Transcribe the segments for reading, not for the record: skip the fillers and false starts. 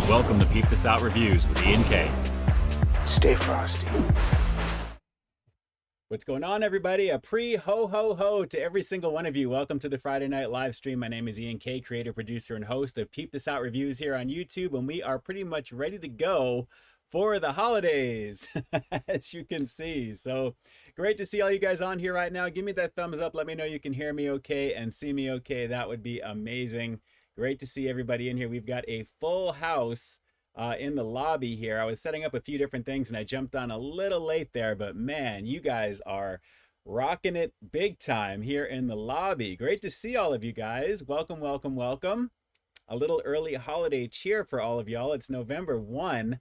Welcome to Peep This Out Reviews with Ian K. Stay frosty. What's going on, everybody? A pre-ho-ho-ho to every single one of you. Welcome to the Friday night live stream. My name is Ian K, creator, producer, and host of Peep This Out Reviews here on YouTube, and we are pretty much ready to go for the holidays, as you can see. So great to see all you guys on here right now. Give me that thumbs up. Let me know you can hear me okay and see me okay. That would be amazing. Great to see everybody in here. We've got a full house in the lobby here. I was setting up a few different things and I jumped on a little late there, but man, you guys are rocking it big time here in the lobby. Great to see all of you guys. Welcome, welcome, welcome. A little early holiday cheer for all of y'all. It's November 1.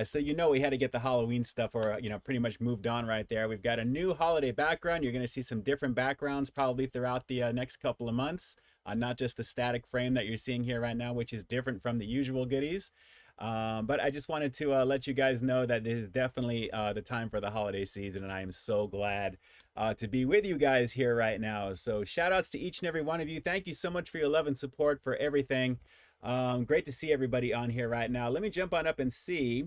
So you know we had to get the Halloween stuff, or pretty much moved on right there. We've got a new holiday background. You're going to see some different backgrounds probably throughout the next couple of months. Not just the static frame that you're seeing here right now, which is different from the usual goodies. But I just wanted to let you guys know that this is definitely the time for the holiday season, and I am so glad to be with you guys here right now. So shout outs to each and every one of you. Thank you so much for your love and support for everything. Great to see everybody on here right now. Let me jump on up and see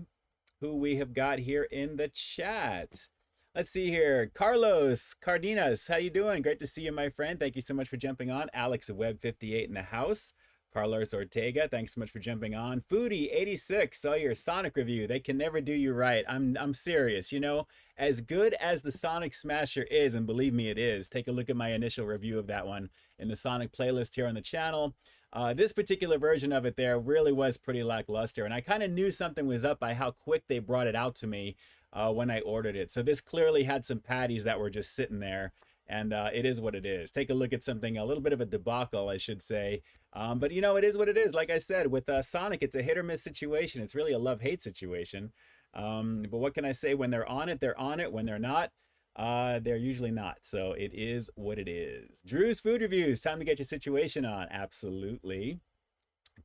who we have got here in the chat. Let's see here. Carlos Cardenas, how you doing? Great to see you, my friend. Thank you so much for jumping on. Alex of Web58 in the house. Carlos Ortega, thanks so much for jumping on. Foodie86, saw your Sonic review. They can never do you right. I'm serious. You know, as good as the Sonic Smasher is, and believe me it is, take a look at my initial review of that one in the Sonic playlist here on the channel. This particular version of it there really was pretty lackluster, and I kind of knew something was up by how quick they brought it out to me when I ordered it. So this clearly had some patties that were just sitting there, and it is what it is. Take a look at something, a little bit of a debacle, I should say. But you know, it is what it is. Like I said, with Sonic, it's a hit or miss situation. It's really a love-hate situation. But what can I say? When they're on it, they're on it. When they're not, they're usually not. So it is what it is. Drew's Food Reviews, time to get your situation on. Absolutely.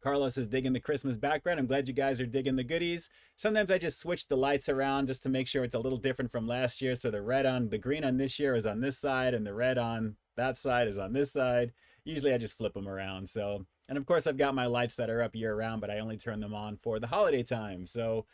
Carlos is digging the Christmas background. I'm glad you guys are digging the goodies. Sometimes I just switch the lights around just to make sure it's a little different from last year. So the green on this year is on this side, and the red on that side is on this side. Usually I just flip them around. So, and of course I've got my lights that are up year round, but I only turn them on for the holiday time. So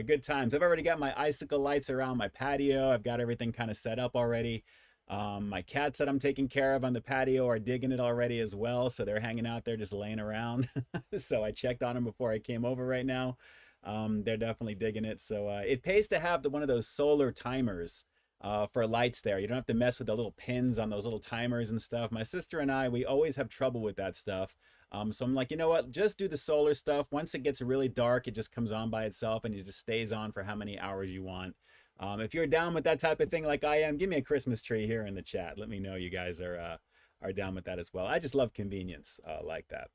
good times. I've already got my icicle lights around my patio. I've got everything kind of set up already. My cats that I'm taking care of on the patio are digging it already as well. So they're hanging out there just laying around. So I checked on them before I came over right now. They're definitely digging it. So it pays to have one of those solar timers for lights there. You don't have to mess with the little pins on those little timers and stuff. My sister and I, we always have trouble with that stuff. So I'm like, you know what? Just do the solar stuff. Once it gets really dark, it just comes on by itself and it just stays on for how many hours you want. If you're down with that type of thing like I am, give me a Christmas tree here in the chat. Let me know you guys are down with that as well. I just love convenience like that.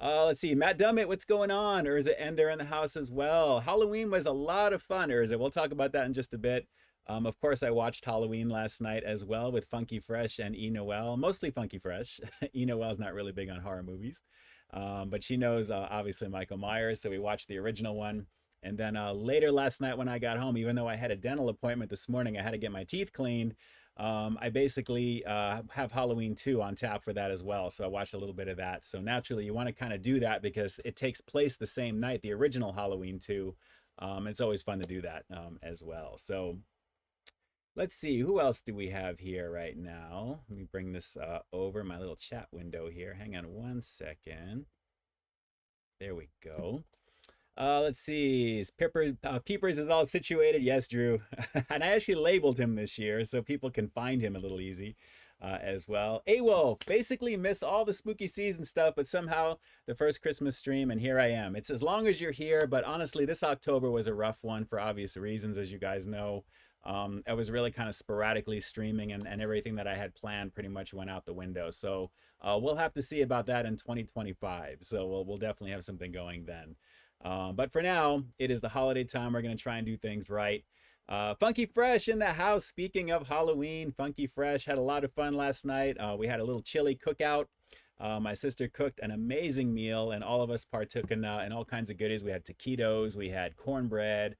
Let's see, Matt Dummett, what's going on? Urza Ender in the house as well. Halloween was a lot of fun, Urza. We'll talk about that in just a bit. Of course, I watched Halloween last night as well with Funky Fresh and E. Noel, mostly Funky Fresh. E. Noel's not really big on horror movies, but she knows obviously Michael Myers, so we watched the original one. And then later last night when I got home, even though I had a dental appointment this morning, I had to get my teeth cleaned. I basically have Halloween 2 on tap for that as well. So I watched a little bit of that. So naturally, you want to kind of do that because it takes place the same night, the original Halloween 2. It's always fun to do that as well. So let's see, who else do we have here right now? Let me bring this over my little chat window here. Hang on one second. There we go. Let's see. Peepers is all situated. Yes, Drew. And I actually labeled him this year so people can find him a little easy as well. A-Wolf, basically miss all the spooky season stuff, but somehow the first Christmas stream, and here I am. It's as long as you're here, but honestly, this October was a rough one for obvious reasons, as you guys know. I was really kind of sporadically streaming, and everything that I had planned pretty much went out the window. So we'll have to see about that in 2025. So we'll definitely have something going then. But for now, it is the holiday time. We're going to try and do things right. Funky Fresh in the house. Speaking of Halloween, Funky Fresh had a lot of fun last night. We had a little chili cookout. My sister cooked an amazing meal, and all of us partook in all kinds of goodies. We had taquitos, we had cornbread,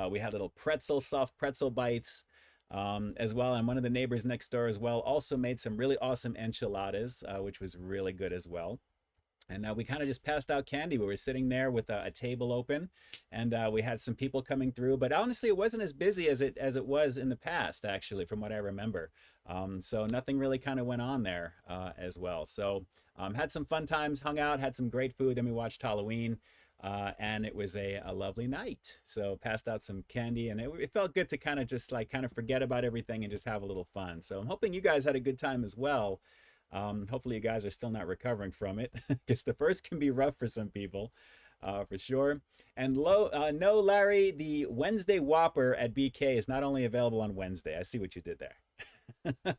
we had little soft pretzel bites as well. And one of the neighbors next door as well also made some really awesome enchiladas, which was really good as well. And we kind of just passed out candy. We were sitting there with a table open, and we had some people coming through. But honestly, it wasn't as busy as it was in the past, actually, from what I remember. So nothing really kind of went on there as well. So had some fun times, hung out, had some great food. Then we watched Halloween, and it was a lovely night. So passed out some candy, and it felt good to kind of forget about everything and just have a little fun. So I'm hoping you guys had a good time as well. Hopefully you guys are still not recovering from it because the first can be rough for some people, for sure. And no, Larry, the Wednesday Whopper at BK is not only available on Wednesday. I see what you did there.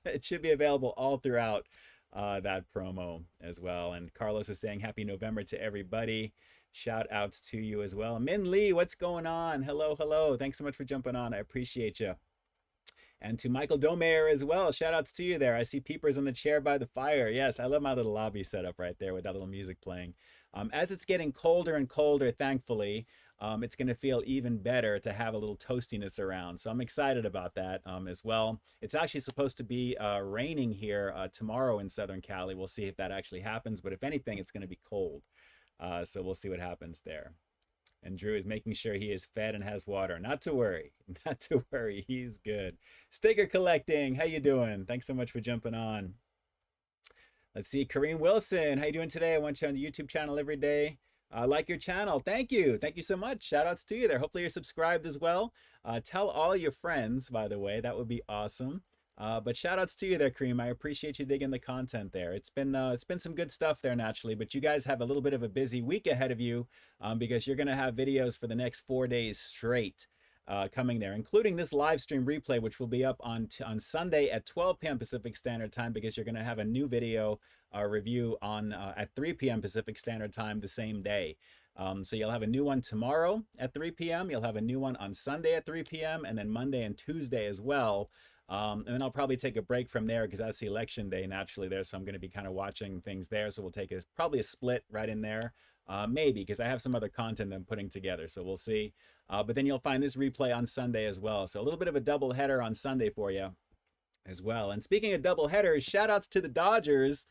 It should be available all throughout that promo as well. And Carlos is saying happy November to everybody. Shout outs to you as well. Min Lee, what's going on? Hello, hello. Thanks so much for jumping on. I appreciate you. And to Michael Domayer as well. Shout outs to you there. I see Peepers on the chair by the fire. Yes, I love my little lobby setup right there with that little music playing. As it's getting colder and colder, thankfully, it's going to feel even better to have a little toastiness around. So I'm excited about that as well. It's actually supposed to be raining here tomorrow in Southern Cali. We'll see if that actually happens. But if anything, it's going to be cold. So we'll see what happens there. And Drew is making sure he is fed and has water. Not to worry. Not to worry. He's good. Sticker collecting. How you doing? Thanks so much for jumping on. Let's see. Kareem Wilson. How you doing today? I watch you on the YouTube channel every day. Like your channel. Thank you. Thank you so much. Shout outs to you there. Hopefully you're subscribed as well. Tell all your friends, by the way. That would be awesome. But shout outs to you there, Kareem. I appreciate you digging the content there. It's been some good stuff there naturally, but you guys have a little bit of a busy week ahead of you because you're going to have videos for the next 4 days straight coming there, including this live stream replay, which will be up on Sunday at 12 p.m. Pacific Standard Time, because you're going to have a new video review on at 3 p.m. Pacific Standard Time the same day. So you'll have a new one tomorrow at 3 p.m. You'll have a new one on Sunday at 3 p.m. and then Monday and Tuesday as well. And then I'll probably take a break from there because that's the election day naturally there. So I'm going to be kind of watching things there. So we'll take probably a split right in there, maybe, because I have some other content I'm putting together. So we'll see. But then you'll find this replay on Sunday as well. So a little bit of a double header on Sunday for you as well. And speaking of double headers, shout outs to the Dodgers.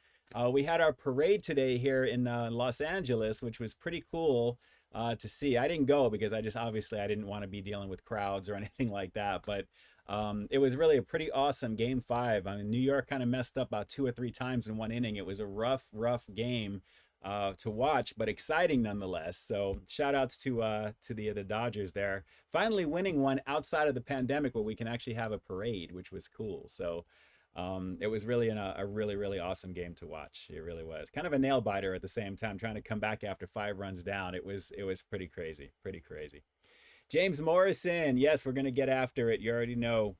We had our parade today here in Los Angeles, which was pretty cool to see. I didn't go because obviously I didn't want to be dealing with crowds or anything like that. But It was really a pretty awesome game 5. I mean, New York kind of messed up about 2 or 3 times in one inning. It was a rough game to watch, but exciting nonetheless. So shout outs to the Dodgers there, finally winning one outside of the pandemic where we can actually have a parade, which was cool. So it was really a really awesome game to watch. It really was kind of a nail biter at the same time, trying to come back after 5 runs down. It was pretty crazy, pretty crazy. James Morrison, yes, we're gonna get after it. You already know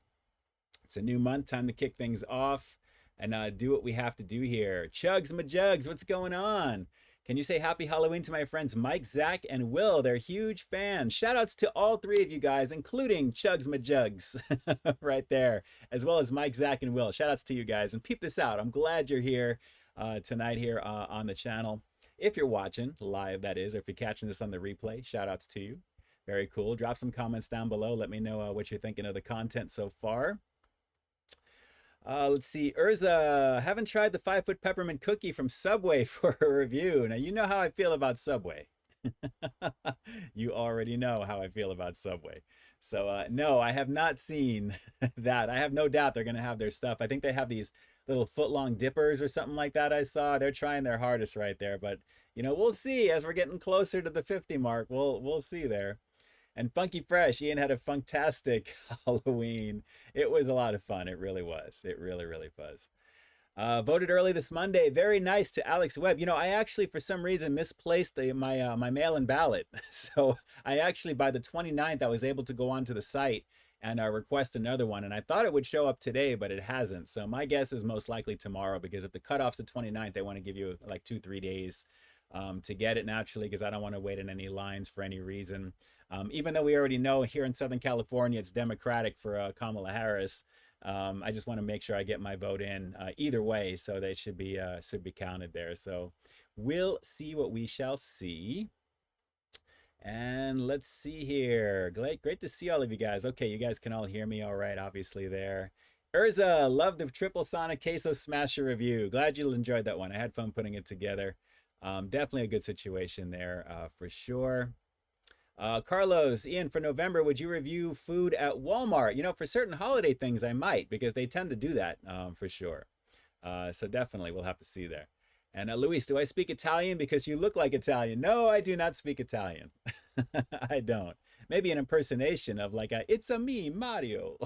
it's a new month, time to kick things off and do what we have to do here. Chugs Majugs, what's going on? Can you say happy Halloween to my friends Mike, Zach, and Will? They're huge fans. Shout outs to all 3 of you guys, including Chugs Majugs right there, as well as Mike, Zach, and Will. Shout outs to you guys. And peep this out. I'm glad you're here tonight here on the channel. If you're watching live, that is, or if you're catching this on the replay, shout outs to you. Very cool. Drop some comments down below. Let me know what you're thinking of the content so far. Let's see. Urza, haven't tried the 5-foot peppermint cookie from Subway for a review. Now, you know how I feel about Subway. You already know how I feel about Subway. So, no, I have not seen that. I have no doubt they're going to have their stuff. I think they have these little foot-long dippers or something like that I saw. They're trying their hardest right there. But, you know, we'll see as we're getting closer to the 50 mark. We'll see there. And Funky Fresh, Ian had a fantastic Halloween. It was a lot of fun. It really was. It really was. Voted early this Monday. Very nice to Alex Webb. You know, I actually, for some reason, misplaced my mail-in ballot. So I actually, by the 29th, I was able to go onto the site and request another one. And I thought it would show up today, but it hasn't. So my guess is most likely tomorrow, because if the cutoff's the 29th, they want to give you like 2-3 days to get it naturally, because I don't want to wait in any lines for any reason. Even though we already know here in Southern California it's Democratic for Kamala Harris, I just want to make sure I get my vote in either way, so they should be counted there. So we'll see what we shall see. And let's see here. Great to see all of you guys. Okay, you guys can all hear me all right, obviously there. Urza, love the Triple Sonic Queso Smasher review. Glad you enjoyed that one. I had fun putting it together. Definitely a good situation there for sure. Carlos, Ian, for November, would you review food at Walmart? You know, for certain holiday things, I might, because they tend to do that for sure. So definitely, we'll have to see there. And Luis, do I speak Italian? Because you look like Italian. No, I do not speak Italian. I don't. Maybe an impersonation of like it's a me, Mario.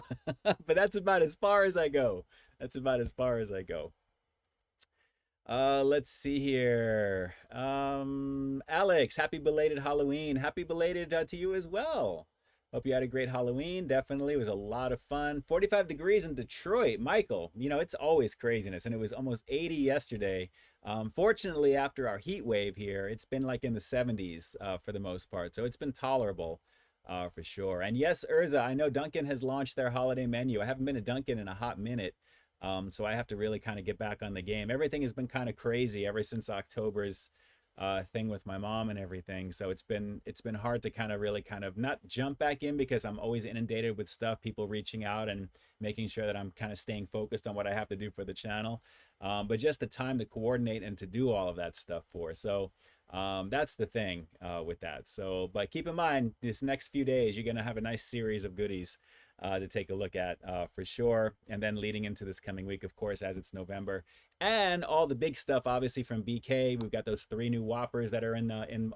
But that's about as far as I go. That's about as far as I go. Let's see here. Alex, happy belated Halloween. Happy belated to you as well. Hope you had a great Halloween. Definitely. It was a lot of fun. 45 degrees in Detroit. Michael, you know, it's always craziness. And it was almost 80 yesterday. Fortunately, after our heat wave here, it's been like in the 70s for the most part. So it's been tolerable for sure. And yes, Urza, I know Dunkin' has launched their holiday menu. I haven't been to Dunkin' in a hot minute. So I have to really kind of get back on the game. Everything has been kind of crazy ever since October's thing with my mom and everything. So it's been hard to kind of really kind of not jump back in, because I'm always inundated with stuff, people reaching out and making sure that I'm kind of staying focused on what I have to do for the channel. But just the time to coordinate and to do all of that stuff for. So that's the thing with that. So, but keep in mind, this next few days, you're going to have a nice series of goodies to take a look at for sure. And then leading into this coming week, of course, as it's November, and all the big stuff, obviously, from BK. We've got those 3 new Whoppers that are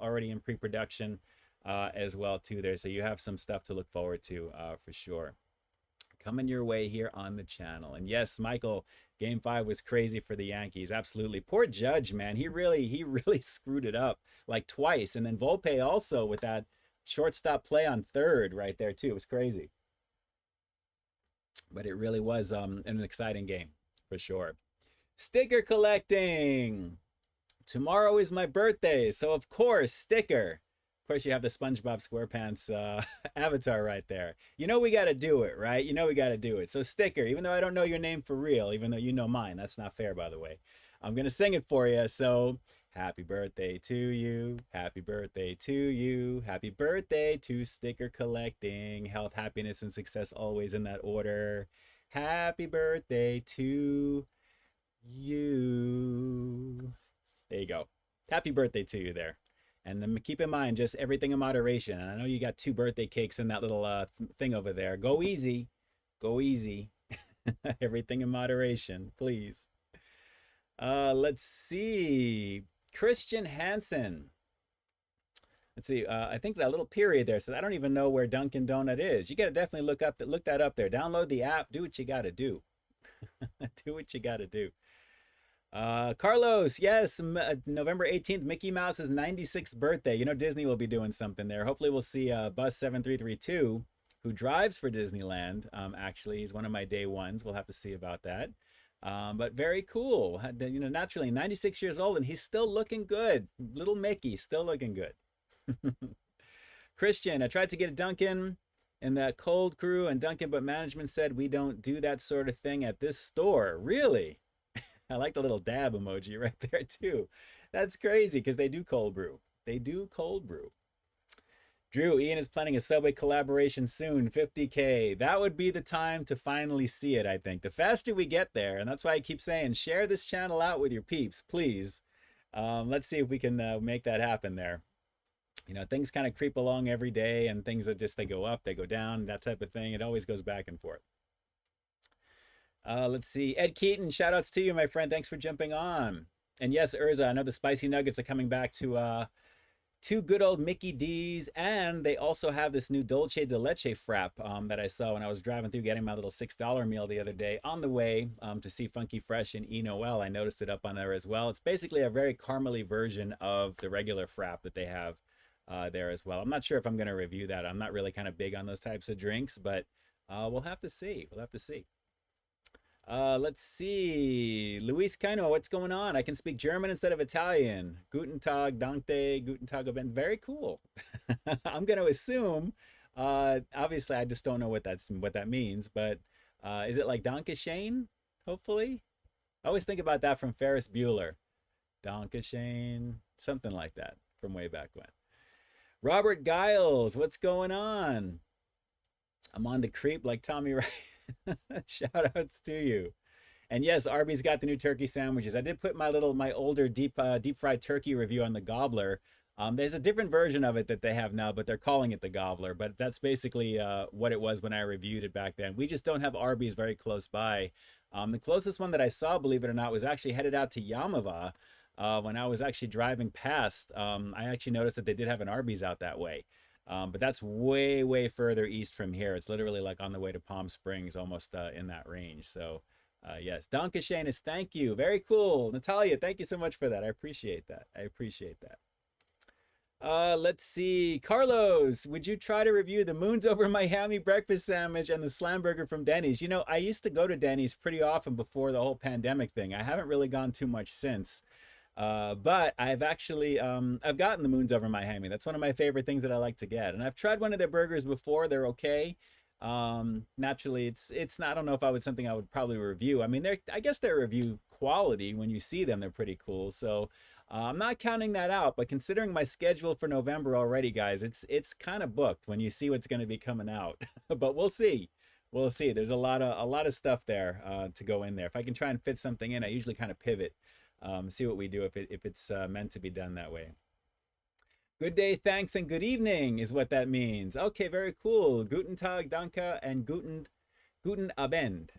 already in pre-production as well too there. So you have some stuff to look forward to for sure coming your way here on the channel. And yes, Michael, game 5 was crazy for the Yankees. Absolutely. Poor Judge, man. He really screwed it up like twice. And then Volpe also with that shortstop play on third right there too. It was crazy. But it really was an exciting game for sure. Sticker collecting. Tomorrow is my birthday, so of course, sticker. Of course, you have the SpongeBob SquarePants avatar right there. You know we got to do it, right? You know we got to do it. So sticker, even though I don't know your name for real, even though you know mine. That's not fair, by the way. I'm going to sing it for you. So happy birthday to you. Happy birthday to you. Happy birthday to sticker collecting. Health, happiness, and success always in that order. Happy birthday to you. There you go. Happy birthday to you there. And then keep in mind, just everything in moderation. And I know you got 2 birthday cakes in that little thing over there. Go easy. Go easy. Everything in moderation, please. Let's see. Christian Hansen. Let's see. I think that little period there says I don't even know where Dunkin' Donut is. You got to definitely look that up there. Download the app. Do what you got to do. Do what you got to do. Carlos, yes, November 18th, Mickey Mouse's 96th birthday. You know, Disney will be doing something there. Hopefully we'll see Bus 7332, who drives for Disneyland. Actually, he's one of my day ones. We'll have to see about that. But very cool. You know, naturally 96 years old and he's still looking good. Little Mickey, still looking good. Christian, I tried to get a Dunkin' in that cold crew and Dunkin', but management said we don't do that sort of thing at this store. Really? I like the little dab emoji right there too. That's crazy because they do cold brew. They do cold brew. Drew, Ian is planning a Subway collaboration soon, 50K. That would be the time to finally see it, I think. The faster we get there, and that's why I keep saying, share this channel out with your peeps, please. Let's see if we can make that happen there. You know, things kind of creep along every day, and things that just, they go up, they go down, that type of thing. It always goes back and forth. Let's see. Ed Keaton, shout outs to you, my friend. Thanks for jumping on. And yes, Urza, I know the spicy nuggets are coming back to two good old Mickey D's, and they also have this new Dulce de Leche frap that I saw when I was driving through getting my little $6 meal the other day on the way to see Funky Fresh and E Noel. I noticed it up on there as well. It's basically a very caramely version of the regular frap that they have there as well. I'm not sure if I'm going to review that. I'm not really kind of big on those types of drinks, but we'll have to see. We'll have to see. Let's see. Luis Cano, what's going on? I can speak German instead of Italian. Guten Tag, Danke, Guten Tag, Ben. Very cool. I'm going to assume, obviously, I just don't know what that means, but is it like Danke Shane? Hopefully. I always think about that from Ferris Bueller. Danke Shane, something like that from way back when. Robert Giles, what's going on? I'm on the creep like Tommy Wright. Shout outs to you. And yes, Arby's got the new turkey sandwiches. I did put my older deep fried turkey review on the Gobbler. There's a different version of it that they have now, but they're calling it the Gobbler. But that's basically what it was when I reviewed it back then. We just don't have Arby's very close by. The closest one that I saw, believe it or not, was actually headed out to Yamava. When I was actually driving past, I actually noticed that they did have an Arby's out that way. But that's way, way further east from here. It's literally like on the way to Palm Springs, almost in that range. So, yes, Danke Shane is thank you. Very cool. Natalia, thank you so much for that. I appreciate that. I appreciate that. Let's see. Carlos, would you try to review the Moons Over Miami breakfast sandwich and the Slam Burger from Denny's? You know, I used to go to Denny's pretty often before the whole pandemic thing. I haven't really gone too much since. But I've actually I've gotten the Moons Over Miami. That's one of my favorite things that I like to get, and I've tried one of their burgers before. They're okay. Naturally, it's not, I don't know if something I would probably review. I mean, I guess they're review quality. When you see them, they're pretty cool. So I'm not counting that out, but considering my schedule for November already, guys, it's kind of booked when you see what's going to be coming out. But we'll see. We'll see. There's a lot of stuff there to go in there. If I can try and fit something in, I usually kind of pivot. See what we do if it's meant to be done that way. Good day, thanks, and good evening is what that means. Okay, very cool. Guten Tag, Danke, and Guten Abend.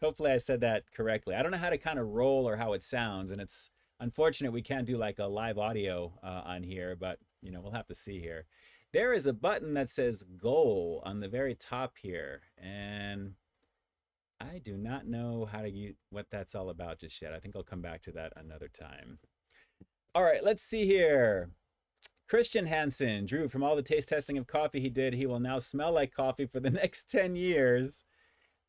Hopefully I said that correctly. I don't know how to kind of roll or how it sounds, and it's unfortunate we can't do like a live audio on here, but you know, we'll have to see here. There is a button that says goal on the very top here, and I do not know how to use what that's all about just yet. I think I'll come back to that another time. All right, let's see here. Christian Hansen, Drew, from all the taste testing of coffee he did, he will now smell like coffee for the next 10 years.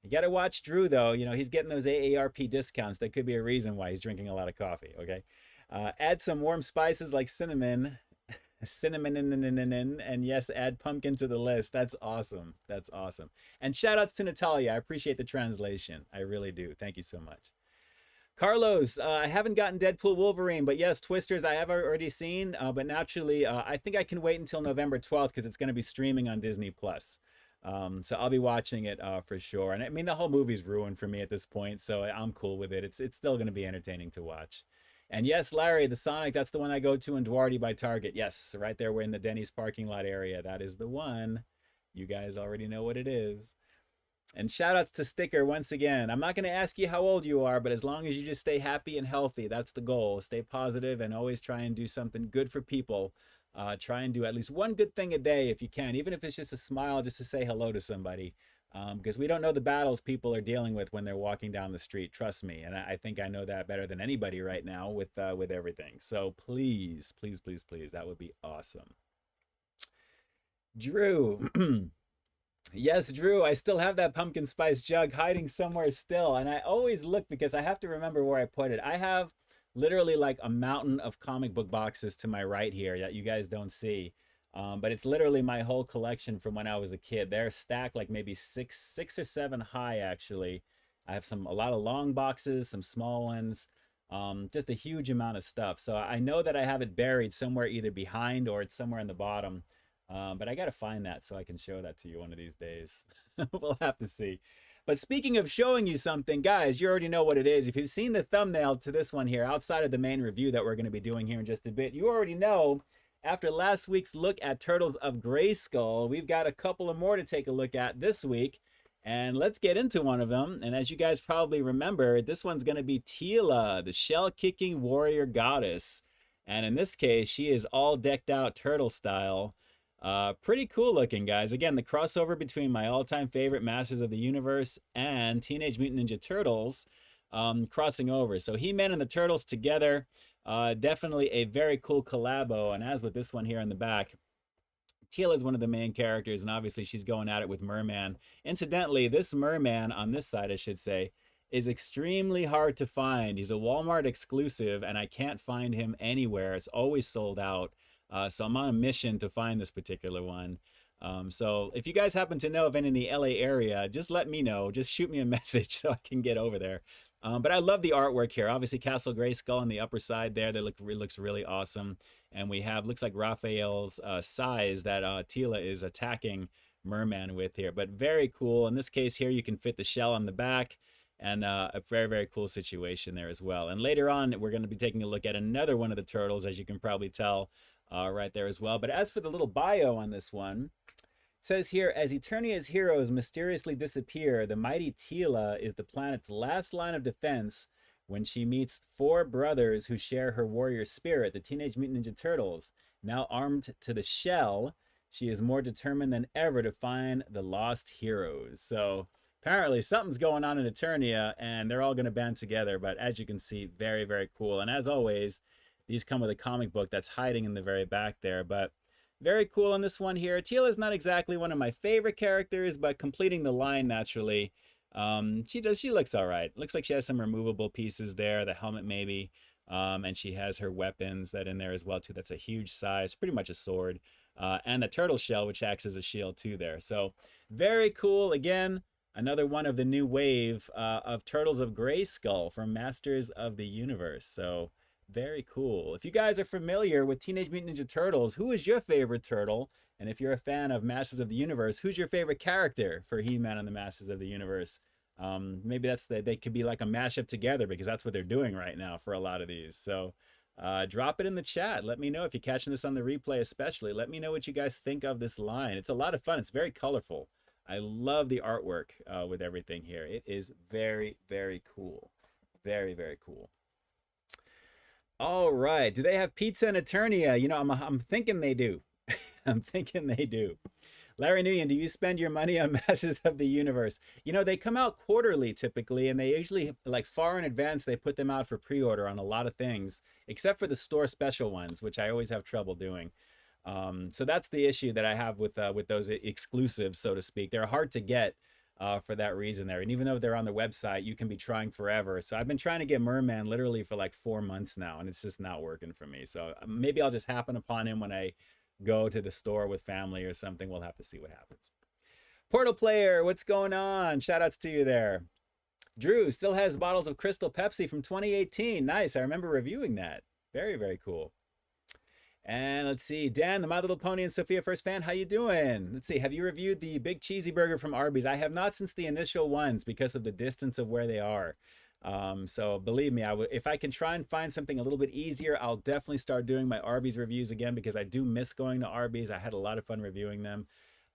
You got to watch Drew, though. You know, he's getting those AARP discounts. That could be a reason why he's drinking a lot of coffee, okay? Add some warm spices like cinnamon. And yes, add pumpkin to the list. That's awesome. That's awesome. And shout outs to Natalia. I appreciate the translation. I really do. Thank you so much. Carlos, I haven't gotten Deadpool Wolverine, but yes, Twisters I have already seen. But naturally, I think I can wait until November 12th because it's going to be streaming on Disney Plus. So I'll be watching it for sure. And I mean, the whole movie's ruined for me at this point, so I'm cool with it. It's still going to be entertaining to watch. And yes, Larry, the Sonic, that's the one I go to in Duarte by Target. Yes, right there, we're in the Denny's parking lot area. That is the one. You guys already know what it is. And shout outs to Sticker once again. I'm not going to ask you how old you are, but as long as you just stay happy and healthy, that's the goal. Stay positive and always try and do something good for people. Try and do at least one good thing a day if you can, even if it's just a smile, just to say hello to somebody. Because we don't know the battles people are dealing with when they're walking down the street. Trust me, and I think I know that better than anybody right now with everything. So please, please, please, please, that would be awesome. Drew. Yes, Drew, I still have that pumpkin spice jug hiding somewhere still. And I always look because I have to remember where I put it. I have literally like a mountain of comic book boxes to my right here that you guys don't see. But it's literally my whole collection from when I was a kid. They're stacked like maybe six or seven high, actually. I have a lot of long boxes, some small ones, just a huge amount of stuff. So I know that I have it buried somewhere either behind or it's somewhere in the bottom. But I got to find that so I can show that to you one of these days. We'll have to see. But speaking of showing you something, guys, you already know what it is. If you've seen the thumbnail to this one here, outside of the main review that we're going to be doing here in just a bit, you already know after last week's look at Turtles of Grayskull, we've got a couple of more to take a look at this week. And let's get into one of them. And as you guys probably remember, this one's going to be Teela, the shell-kicking warrior goddess. And in this case, she is all decked out turtle style. Pretty cool looking, guys. Again, the crossover between my all-time favorite Masters of the Universe and Teenage Mutant Ninja Turtles crossing over. So He-Man and the Turtles together, definitely a very cool collabo. And as with this one here in the back, Teela is one of the main characters, and obviously she's going at it with Merman. Incidentally, this Merman on this side, I should say, is extremely hard to find. He's a Walmart exclusive, and I can't find him anywhere. It's always sold out. So I'm on a mission to find this particular one. So if you guys happen to know of any in the LA area, just let me know. Just shoot me a message so I can get over there. But I love the artwork here. Obviously, Castle Grayskull on the upper side there. That looks really awesome. And we have, looks like Raphael's size that Teela is attacking Merman with here. But very cool. In this case here, you can fit the shell on the back. And a very, very cool situation there as well. And later on, we're going to be taking a look at another one of the turtles, as you can probably tell. Right there as well. But as for the little bio on this one, it says here, as Eternia's heroes mysteriously disappear, the mighty Teela is the planet's last line of defense when she meets four brothers who share her warrior spirit, the Teenage Mutant Ninja Turtles. Now armed to the shell, she is more determined than ever to find the lost heroes. So apparently something's going on in Eternia, and they're all going to band together. But as you can see, very, very cool. And as always, these come with a comic book that's hiding in the very back there, but very cool on this one here. Teela is not exactly one of my favorite characters, but completing the line naturally. She looks all right. Looks like she has some removable pieces there, the helmet maybe, and she has her weapons that in there as well too. That's a huge size, pretty much a sword, and the turtle shell, which acts as a shield too there. So very cool. Again, another one of the new wave of Turtles of Grayskull from Masters of the Universe. So very cool. If you guys are familiar with Teenage Mutant Ninja Turtles, who is your favorite turtle? And if you're a fan of Masters of the Universe, who's your favorite character for He-Man and the Masters of the Universe? Maybe they could be like a mashup together, because that's what they're doing right now for a lot of these. So drop it in the chat. Let me know if you're catching this on the replay especially. Let me know what you guys think of this line. It's a lot of fun. It's very colorful. I love the artwork with everything here. It is very, very cool. Very, very cool. All right. Do they have pizza in Eternia? You know, I'm thinking they do. I'm thinking they do. Larry Nguyen, do you spend your money on Masters of the Universe? You know, they come out quarterly typically, and they usually, like far in advance, they put them out for pre-order on a lot of things, except for the store special ones, which I always have trouble doing. So that's the issue that I have with those exclusives, so to speak. They're hard to get for that reason there. And even though they're on the website, you can be trying forever. So I've been trying to get Merman literally for like 4 months now, and it's just not working for me. So maybe I'll just happen upon him when I go to the store with family or something. We'll have to see what happens. Portal Player, what's going on? Shout outs to you there. Drew still has bottles of Crystal Pepsi from 2018. Nice. I remember reviewing that. Very, very cool. And let's see, Dan, the My Little Pony and Sophia First Fan, how you doing? Let's see, have you reviewed the Big Cheesy Burger from Arby's? I have not since the initial ones because of the distance of where they are. So believe me, if I can try and find something a little bit easier, I'll definitely start doing my Arby's reviews again, because I do miss going to Arby's. I had a lot of fun reviewing them.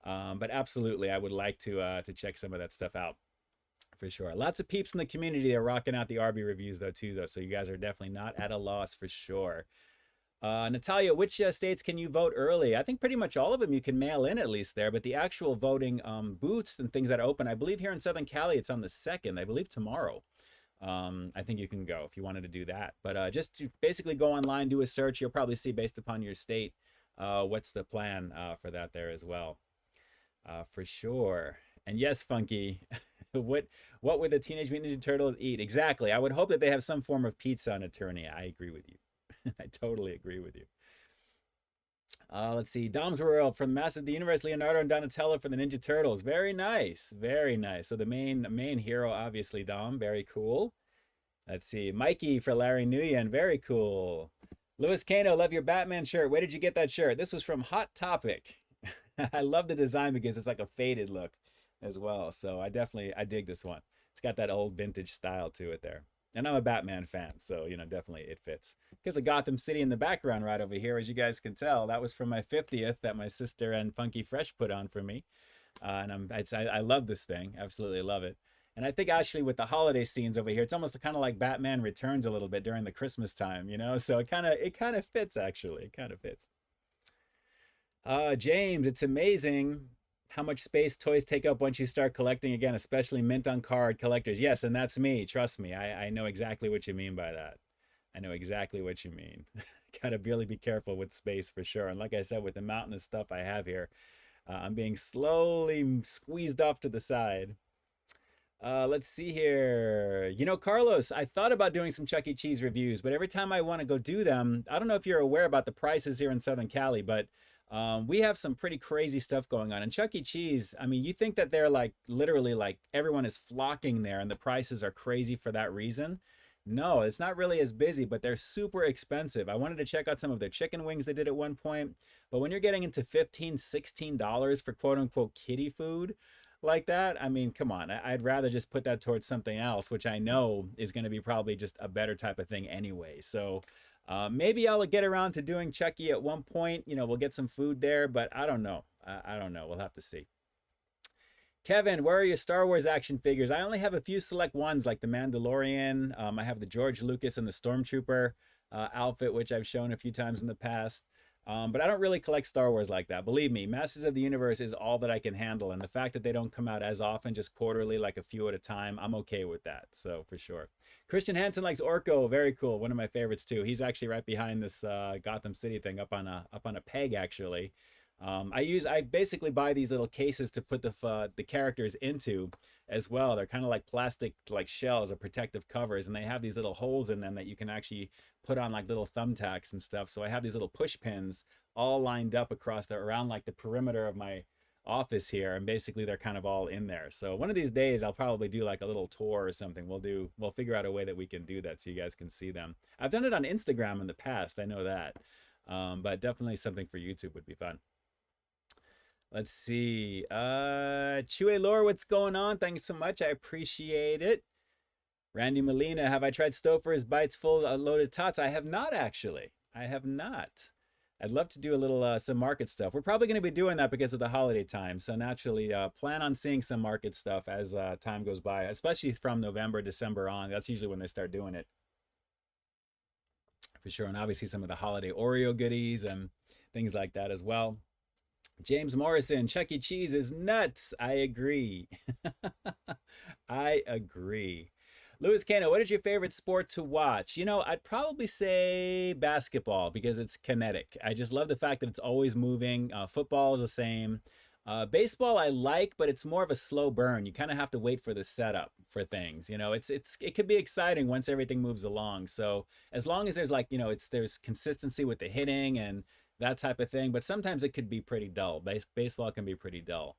But absolutely, I would like to check some of that stuff out for sure. Lots of peeps in the community are rocking out the RB reviews though too though, so you guys are definitely not at a loss for sure. Natalia, which states can you vote early? I think pretty much all of them you can mail in at least there, but the actual voting booths and things that open, I believe here in Southern Cali, it's on the 2nd, I believe tomorrow. I think you can go if you wanted to do that. But just to basically go online, do a search. You'll probably see based upon your state what's the plan for that there as well, for sure. And yes, Funky, what would the Teenage Mutant Ninja Turtles eat? Exactly. I would hope that they have some form of pizza on Eternia. I agree with you. I totally agree with you. Let's see. Dom's World from Masters of the Universe, Leonardo and Donatello for the Ninja Turtles. Very nice. Very nice. So the main hero, obviously, Dom. Very cool. Let's see. Mikey for Larry Nguyen. Very cool. Louis Kano, love your Batman shirt. Where did you get that shirt? This was from Hot Topic. I love the design because it's like a faded look as well. So I dig this one. It's got that old vintage style to it there. And I'm a Batman fan, so, definitely it fits. Because of Gotham City in the background right over here, as you guys can tell. That was from my 50th that my sister and Funky Fresh put on for me. And I love this thing. Absolutely love it. And I think actually with the holiday scenes over here, it's almost kind of like Batman Returns a little bit during the Christmas time, So it kind of fits, actually. It kind of fits. James, it's amazing how much space toys take up once you start collecting again, especially mint on card collectors. Yes, and that's me. Trust me. I know exactly what you mean by that. I know exactly what you mean. Gotta really be careful with space for sure. And like I said, with the mountain of stuff I have here, I'm being slowly squeezed off to the side. Let's see here. Carlos, I thought about doing some Chuck E. Cheese reviews, but every time I want to go do them, I don't know if you're aware about the prices here in Southern Cali, but we have some pretty crazy stuff going on. And Chuck E. Cheese, I mean, you think that they're like literally like everyone is flocking there and the prices are crazy for that reason. No, it's not really as busy, but they're super expensive. I wanted to check out some of their chicken wings they did at one point, but when you're getting into $15, $16 for quote unquote kiddie food like that, I mean, come on, I'd rather just put that towards something else, which I know is going to be probably just a better type of thing anyway. So maybe I'll get around to doing Chucky at one point. We'll get some food there, but I don't know. I don't know. We'll have to see. Kevin, where are your Star Wars action figures? I only have a few select ones like the Mandalorian. I have the George Lucas and the Stormtrooper outfit, which I've shown a few times in the past. But I don't really collect Star Wars like that. Believe me, Masters of the Universe is all that I can handle. And the fact that they don't come out as often, just quarterly, like a few at a time, I'm okay with that. So for sure. Christian Hansen likes Orko. Very cool. One of my favorites too. He's actually right behind this Gotham City thing up on a peg actually. I basically buy these little cases to put the characters into as well. They're kind of like plastic like shells or protective covers, and they have these little holes in them that you can actually put on like little thumbtacks and stuff. So I have these little push pins all lined up around like the perimeter of my office here, and basically they're kind of all in there. So one of these days I'll probably do like a little tour or something. We'll figure out a way that we can do that so you guys can see them. I've done it on Instagram in the past, I know that, but definitely something for YouTube would be fun. Let's see. Chue Lore, what's going on? Thanks so much. I appreciate it. Randy Molina, have I tried Stouffer's Bites full loaded tots? I have not, actually. I have not. I'd love to do a little some market stuff. We're probably going to be doing that because of the holiday time. So naturally, plan on seeing some market stuff as time goes by, especially from November, December on. That's usually when they start doing it. For sure. And obviously some of the holiday Oreo goodies and things like that as well. James Morrison, Chuck E. Cheese is nuts. I agree. I agree. Louis Cano, what is your favorite sport to watch? I'd probably say basketball because it's kinetic. I just love the fact that it's always moving. Football is the same. Baseball I like, but it's more of a slow burn. You kind of have to wait for the setup for things. It could be exciting once everything moves along. So as long as there's there's consistency with the hitting and that type of thing, but sometimes it could be pretty dull. Baseball can be pretty dull.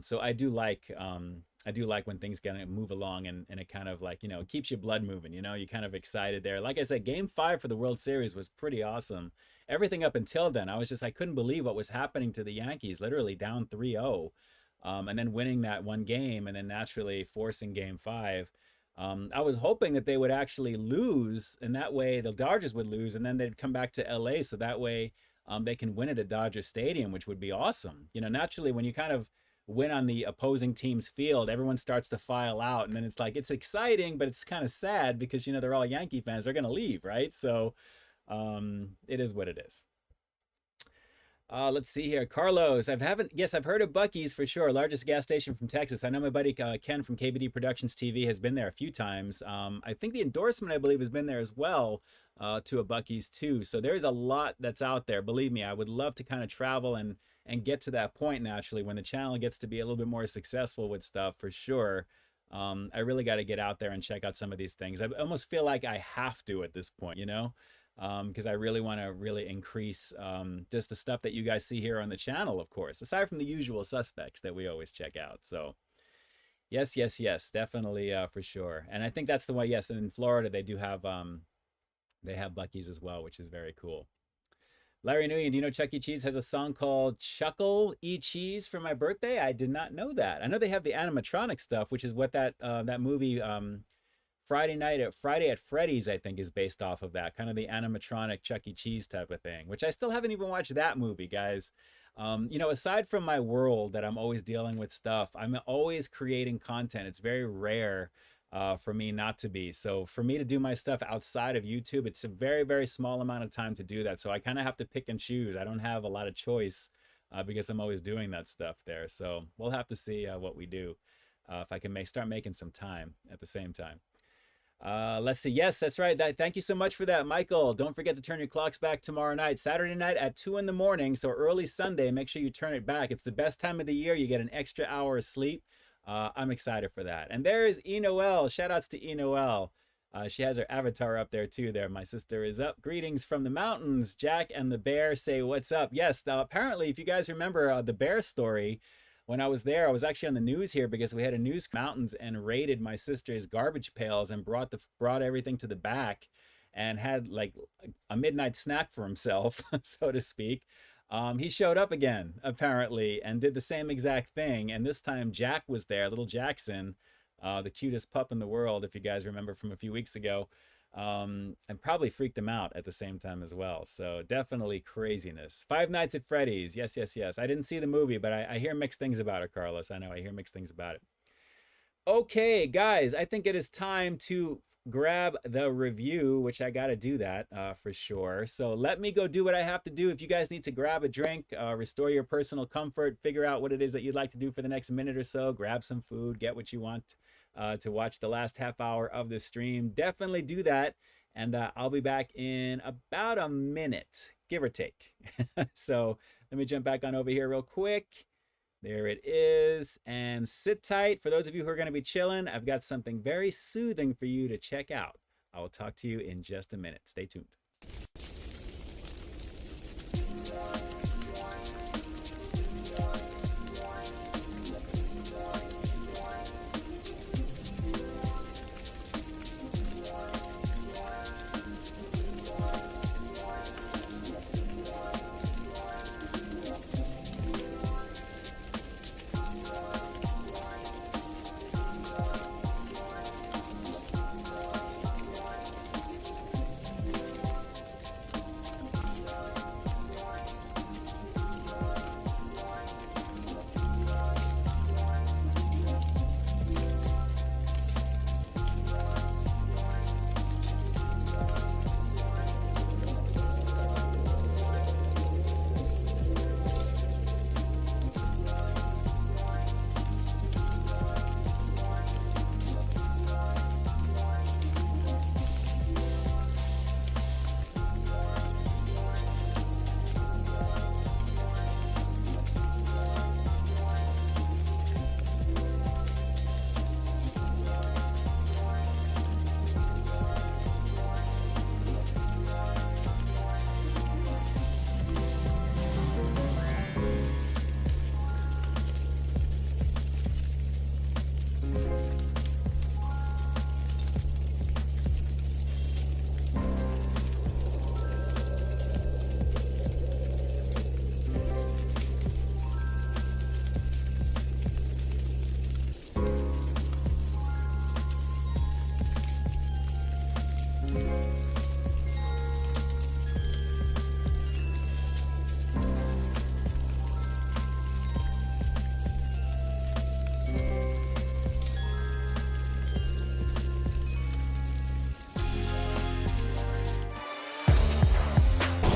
So I do like when things gonna move along and it kind of like, keeps your blood moving, you're kind of excited there. Like I said, game 5 for the World Series was pretty awesome. Everything up until then, I couldn't believe what was happening to the Yankees, literally down 3-0, and then winning that one game and then naturally forcing game 5. I was hoping that they would actually lose, and that way the Dodgers would lose, and then they'd come back to LA, so that way they can win it at Dodger Stadium, which would be awesome. You know, naturally, when you kind of win on the opposing team's field, everyone starts to file out, and then it's like, it's exciting, but it's kind of sad because, you know, they're all Yankee fans. They're going to leave, right? So it is what it is. Let's see here. Carlos, I've heard of Buc-ee's for sure. Largest gas station from Texas. I know my buddy Ken from KBD Productions TV has been there a few times. I think the endorsement, I believe, has been there as well to a Buc-ee's too. So there's a lot that's out there. Believe me, I would love to kind of travel and get to that point naturally when the channel gets to be a little bit more successful with stuff for sure. I really got to get out there and check out some of these things. I almost feel like I have to at this point, you know? Because I really want to really increase just the stuff that you guys see here on the channel, of course, aside from the usual suspects that we always check out. So yes, definitely for sure. And I think that's the way. Yes, and in Florida they do have Buc-ee's as well, which is very cool. Larry Nguyen, do you know Chuck E. Cheese has a song called Chuckle E. Cheese for my birthday? I did not know that. I know they have the animatronic stuff, which is what that movie Friday at Freddy's, I think, is based off of that, kind of the animatronic Chuck E. Cheese type of thing, which I still haven't even watched that movie, guys. You know, aside from my world that I'm always dealing with stuff, I'm always creating content. It's very rare for me not to be. So for me to do my stuff outside of YouTube, it's a very, very small amount of time to do that. So I kind of have to pick and choose. I don't have a lot of choice because I'm always doing that stuff there. So we'll have to see what we do if I can start making some time at the same time. Let's see. Yes, that's right. Thank you so much for that, Michael. Don't forget to turn your clocks back tomorrow night, Saturday night at 2 in the morning. So early Sunday, make sure you turn it back. It's the best time of the year. You get an extra hour of sleep. I'm excited for that. And there is E. Noel. Shout outs to E. Noel. She has her avatar up there too there. My sister is up. Greetings from the mountains. Jack and the bear say what's up. Yes, apparently, if you guys remember the bear story, when I was there, I was actually on the news here because we had a news mountains and raided my sister's garbage pails and brought everything to the back and had like a midnight snack for himself, so to speak. He showed up again, apparently, and did the same exact thing. And this time Jack was there, little Jackson, the cutest pup in the world, if you guys remember from a few weeks ago. And probably freaked them out at the same time as well. So definitely craziness. Five Nights at Freddy's. Yes. I didn't see the movie, but I hear mixed things about it, Carlos. I know I hear mixed things about it. Okay, guys, I think it is time to grab the review, which I got to do that for sure. So let me go do what I have to do. If you guys need to grab a drink, restore your personal comfort, figure out what it is that you'd like to do for the next minute or so, grab some food, get what you want to watch the last half hour of the stream, definitely do that. And I'll be back in about a minute, give or take. So let me jump back on over here real quick. There it is. And sit tight. For those of you who are going to be chilling, I've got something very soothing for you to check out. I will talk to you in just a minute. Stay tuned.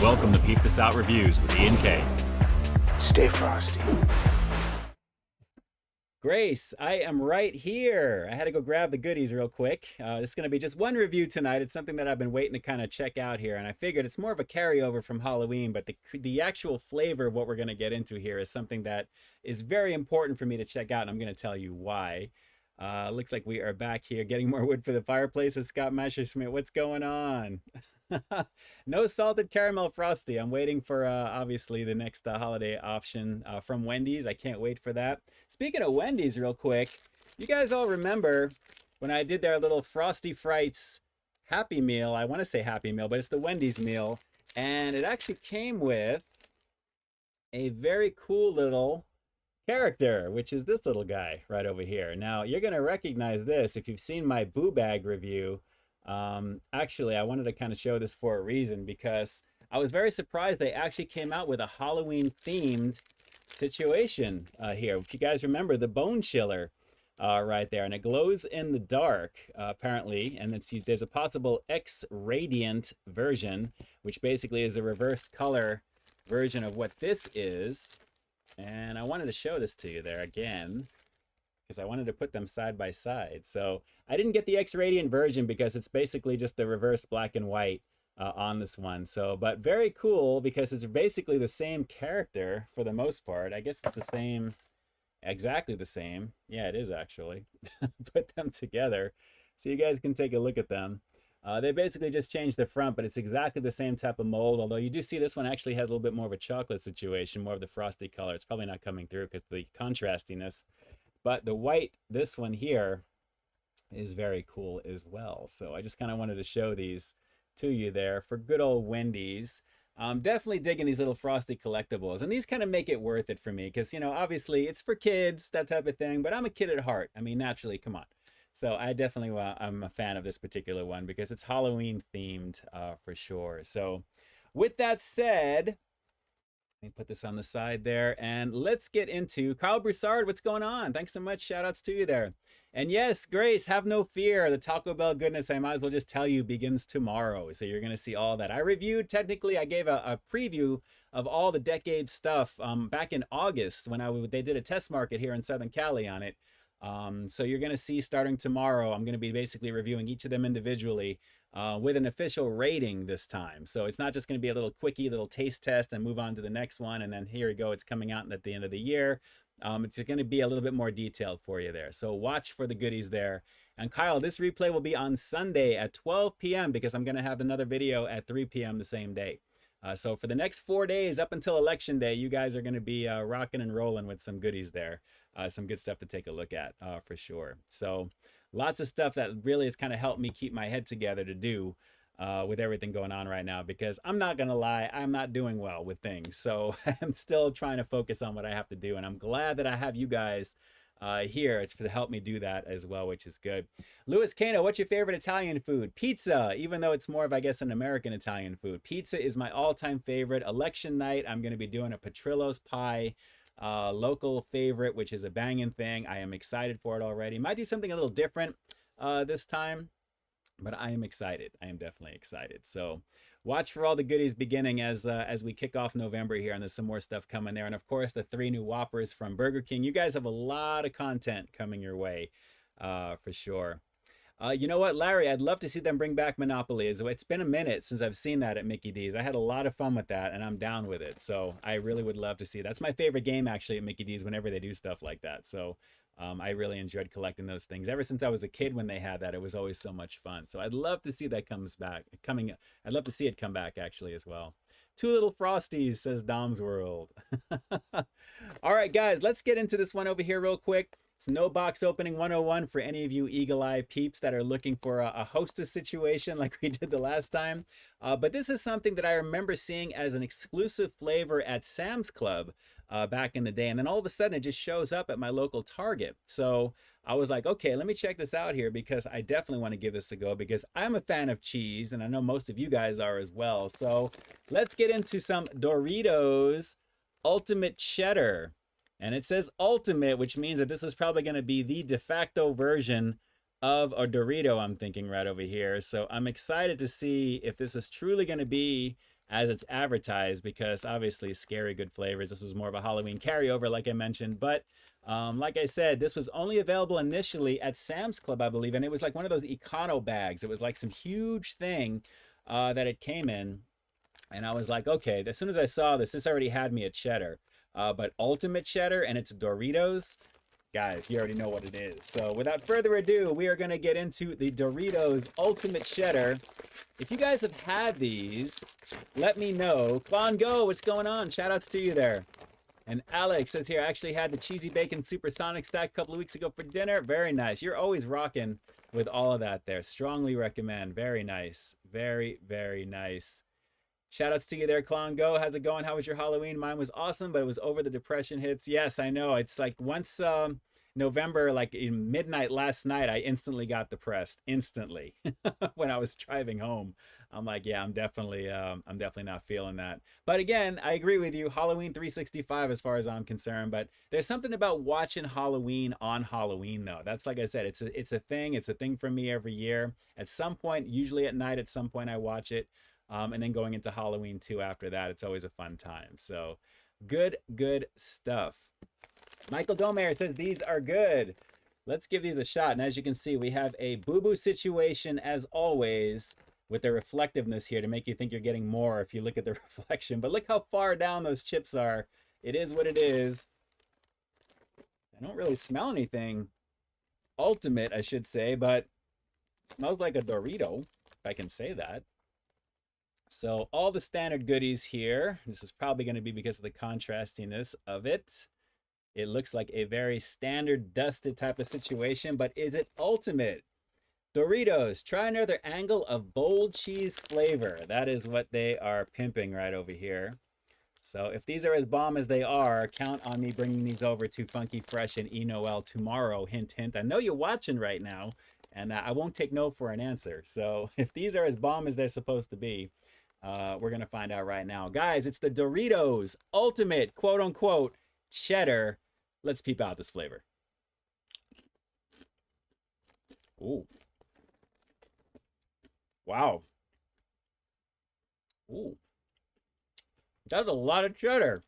Welcome to Peep This Out Reviews with Ian K. Stay frosty. Grace, I am right here. I had to go grab the goodies real quick. This is going to be just one review tonight. It's something that I've been waiting to kind of check out here, and I figured it's more of a carryover from Halloween, but the actual flavor of what we're going to get into here is something that is very important for me to check out, and I'm going to tell you why. Looks like we are back here getting more wood for the fireplace with Scott Messerschmidt. What's going on? No salted caramel frosty. I'm waiting for obviously the next holiday option from Wendy's. I can't wait for that. Speaking of Wendy's real quick, you guys all remember when I did their little Frosty Frights Happy Meal. I want to say Happy Meal, but it's the Wendy's meal. And it actually came with a very cool little character, which is this little guy right over here. Now, you're going to recognize this if you've seen my Boo Bag review. Actually, I wanted to kind of show this for a reason, because I was very surprised they actually came out with a Halloween themed situation here. If you guys remember the Bone Chiller right there, and it glows in the dark apparently, and there's a possible X Radiant version, which basically is a reversed color version of what this is. And I wanted to show this to you there again, because I wanted to put them side by side. So I didn't get the X Radiant version because it's basically just the reverse black and white on this one. So, but very cool because it's basically the same character for the most part. I guess it's the same, exactly the same. Yeah, it is actually. Put them together so you guys can take a look at them. They basically just changed the front, but it's exactly the same type of mold, although you do see this one actually has a little bit more of a chocolate situation, more of the frosty color. It's probably not coming through because of the contrastiness. But the white, this one here, is very cool as well. So I just kind of wanted to show these to you there for good old Wendy's. Definitely digging these little frosty collectibles. And these kind of make it worth it for me because, you know, obviously it's for kids, that type of thing. But I'm a kid at heart. I mean, naturally, come on. So I definitely, I'm a fan of this particular one because it's Halloween themed for sure. So with that said, let me put this on the side there, and let's get into Kyle Broussard. What's going on? Thanks so much. Shout outs to you there. And yes, Grace, have no fear. The Taco Bell goodness, I might as well just tell you, begins tomorrow. So you're going to see all that. I reviewed, technically, I gave a preview of all the Decade stuff back in August when they did a test market here in Southern Cali on it. So you're going to see starting tomorrow, I'm going to be basically reviewing each of them individually with an official rating this time. So it's not just going to be a little quickie, little taste test and move on to the next one. And then here we go. It's coming out at the end of the year. It's going to be a little bit more detailed for you there. So watch for the goodies there. And Kyle, this replay will be on Sunday at 12 p.m. because I'm going to have another video at 3 p.m. the same day. So for the next 4 days up until Election Day, you guys are going to be rocking and rolling with some goodies there. Some good stuff to take a look at for sure. So lots of stuff that really has kind of helped me keep my head together to do with everything going on right now, because I'm not going to lie, I'm not doing well with things. So I'm still trying to focus on what I have to do. And I'm glad that I have you guys here to help me do that as well, which is good. Louis Cano, what's your favorite Italian food? Pizza, even though it's more of, I guess, an American Italian food. Pizza is my all-time favorite. Election night, I'm going to be doing a Petrillo's pie. Local favorite, which is a banging thing. I am excited for it already. Might do something a little different this time, but I am excited. I am definitely excited. So watch for all the goodies beginning as we kick off November here, and there's some more stuff coming there. And of course, the 3 new Whoppers from Burger King. You guys have a lot of content coming your way for sure. You know what, Larry, I'd love to see them bring back Monopoly. It's been a minute since I've seen that at Mickey D's. I had a lot of fun with that, and I'm down with it. So I really would love to see. That's my favorite game, actually, at Mickey D's whenever they do stuff like that. So I really enjoyed collecting those things. Ever since I was a kid when they had that, it was always so much fun. So I'd love to see that I'd love to see it come back, actually, as well. 2 little Frosties, says Dom's World. All right, guys, let's get into this one over here real quick. It's no box opening 101 for any of you eagle-eye peeps that are looking for a hostess situation like we did the last time. But this is something that I remember seeing as an exclusive flavor at Sam's Club back in the day. And then all of a sudden it just shows up at my local Target. So I was like, okay, let me check this out here because I definitely want to give this a go because I'm a fan of cheese and I know most of you guys are as well. So let's get into some Doritos Ultimate Cheddar. And it says Ultimate, which means that this is probably going to be the de facto version of a Dorito, I'm thinking right over here. So I'm excited to see if this is truly going to be as it's advertised, because obviously scary good flavors. This was more of a Halloween carryover, like I mentioned, but like I said, this was only available initially at Sam's Club, I believe, and it was like one of those econo bags. It was like some huge thing that it came in, and I was like, okay, as soon as I saw this already had me at cheddar. But Ultimate Cheddar, and it's Doritos. Guys, you already know what it is. So without further ado, we are going to get into the Doritos Ultimate Cheddar. If you guys have had these, let me know. Klon Go, what's going on? Shout outs to you there. And Alex says here, I actually had the cheesy bacon supersonic stack a couple of weeks ago for dinner. Very nice. You're always rocking with all of that there. Strongly recommend. Very nice. Very, very nice. Shout outs to you there, Klon Go. How's it going? How was your Halloween? Mine was awesome, but it was over the depression hits. Yes, I know. It's like once November, like in midnight last night, I instantly got depressed. Instantly. When I was driving home. I'm like, yeah, I'm definitely not feeling that. But again, I agree with you. Halloween 365 as far as I'm concerned. But there's something about watching Halloween on Halloween, though. That's, like I said, it's a thing. It's a thing for me every year. At some point, usually at night, at some point I watch it. And then going into Halloween too after that, it's always a fun time. So good stuff. Michael Domer says these are good. Let's give these a shot. And as you can see, we have a boo-boo situation as always with the reflectiveness here to make you think you're getting more if you look at the reflection. But look how far down those chips are. It is what it is. I don't really smell anything ultimate, I should say, but it smells like a Dorito, if I can say that. So all the standard goodies here. This is probably going to be because of the contrastiness of it. It looks like a very standard dusted type of situation, but is it ultimate? Doritos, try another angle of bold cheese flavor. That is what they are pimping right over here. So if these are as bomb as they are, count on me bringing these over to Funky Fresh and E-Noel tomorrow. Hint, hint. I know you're watching right now, and I won't take no for an answer. So if these are as bomb as they're supposed to be, we're going to find out right now. Guys, it's the Doritos Ultimate, quote unquote, Cheddar. Let's peep out this flavor. Ooh. Wow. Ooh. That's a lot of cheddar.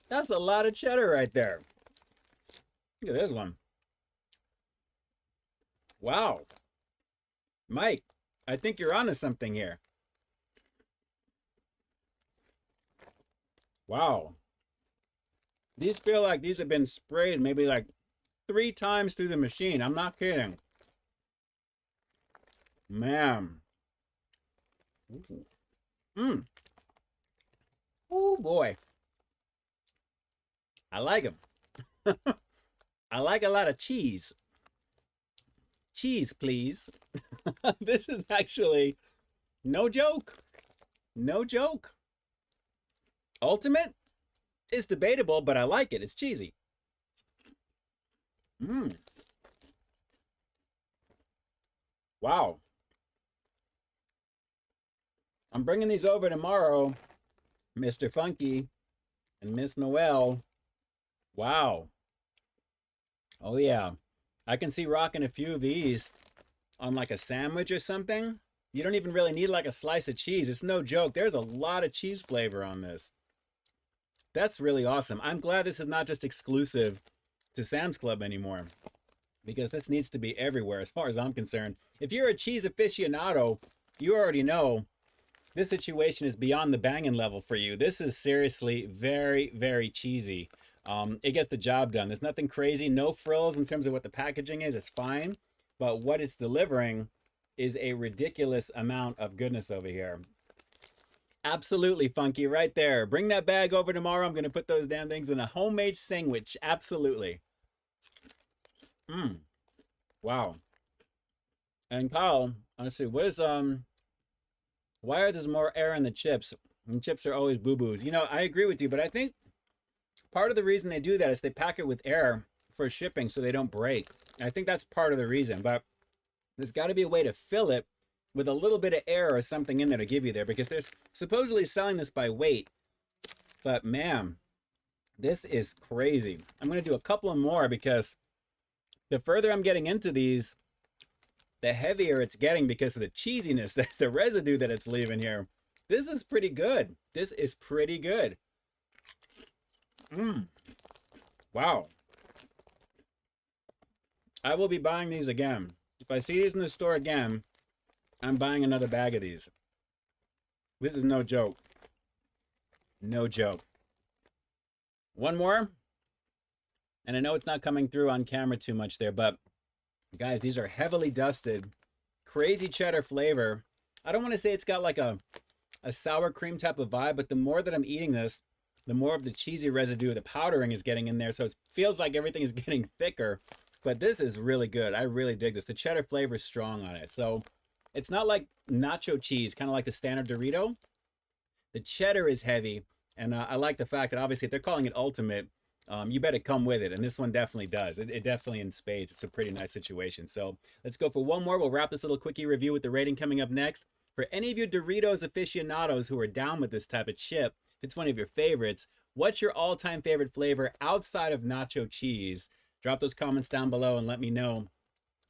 That's a lot of cheddar right there. Look at this one. Wow. Mike, I think you're onto something here. Wow. These feel like these have been sprayed maybe like 3 times through the machine. I'm not kidding. Man. Mmm. Oh boy. I like them. I like a lot of cheese. Cheese, please. This is actually no joke. No joke. Ultimate is debatable, but I like it. It's cheesy. Mmm. Wow. I'm bringing these over tomorrow, Mr. Funky and Miss Noel. Wow. Oh yeah. I can see rocking a few of these on like a sandwich or something. You don't even really need like a slice of cheese. It's no joke. There's a lot of cheese flavor on this. That's really awesome. I'm glad this is not just exclusive to Sam's Club anymore, because this needs to be everywhere as far as I'm concerned. If you're a cheese aficionado, you already know this situation is beyond the banging level for you. This is seriously very, very cheesy. It gets the job done. There's nothing crazy, no frills in terms of what the packaging is. It's fine, but what it's delivering is a ridiculous amount of goodness over here. Absolutely, Funky, right there. Bring that bag over tomorrow. I'm going to put those damn things in a homemade sandwich. Absolutely. Mmm. Wow. And Kyle, let's see, what is, why are there more air in the chips? And chips are always boo-boos. You know, I agree with you, but I think part of the reason they do that is they pack it with air for shipping so they don't break. I think that's part of the reason, but there's got to be a way to fill it with a little bit of air or something in there to give you there, because they're supposedly selling this by weight. But man, this is crazy. I'm going to do a couple of more because the further I'm getting into these, the heavier it's getting because of the cheesiness, the residue that it's leaving here. This is pretty good. This is pretty good. Wow. I will be buying these again. If I see these in the store again, I'm buying another bag of these. This is no joke. No joke. One more. And I know it's not coming through on camera too much there, but guys, these are heavily dusted. Crazy cheddar flavor. I don't want to say it's got like a sour cream type of vibe, but the more that I'm eating this, the more of the cheesy residue, the powdering is getting in there. So it feels like everything is getting thicker. But this is really good. I really dig this. The cheddar flavor is strong on it. So it's not like nacho cheese, kind of like the standard Dorito. The cheddar is heavy. And I like the fact that obviously if they're calling it ultimate, you better come with it. And this one definitely does. It definitely in spades. It's a pretty nice situation. So let's go for one more. We'll wrap this little quickie review with the rating coming up next. For any of you Doritos aficionados who are down with this type of chip, if it's one of your favorites, what's your all-time favorite flavor outside of nacho cheese? Drop those comments down below and let me know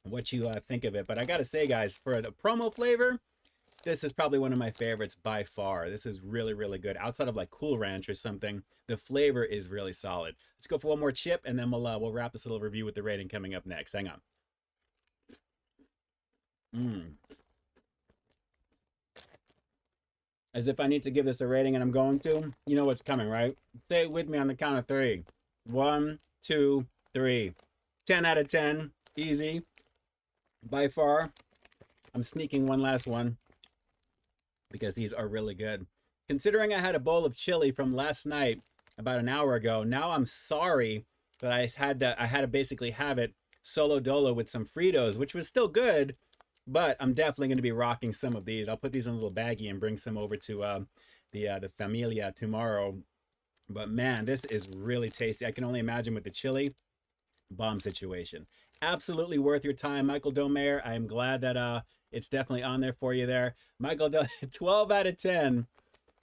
what you think of it. But I gotta say, guys, for the promo flavor, this is probably one of my favorites by far. This is really, really good. Outside of like Cool Ranch or something, the flavor is really solid. Let's go for one more chip, and then we'll wrap this little review with the rating coming up next. Hang on. As if I need to give this a rating, and I'm going to. You know what's coming, right? Say it with me on the count of 3. 1, 2, 3. 10 out of 10. Easy. By far. I'm sneaking one last one because these are really good. Considering I had a bowl of chili from last night about an hour ago, now I'm sorry that I had to basically have it solo dolo with some Fritos, which was still good, but I'm definitely going to be rocking some of these. I'll put these in a little baggie and bring some over to the familia tomorrow. But man, this is really tasty. I can only imagine with the chili. Bomb situation. Absolutely worth your time, Michael Domayer. I am glad that it's definitely on there for you there. Michael, 12 out of 10.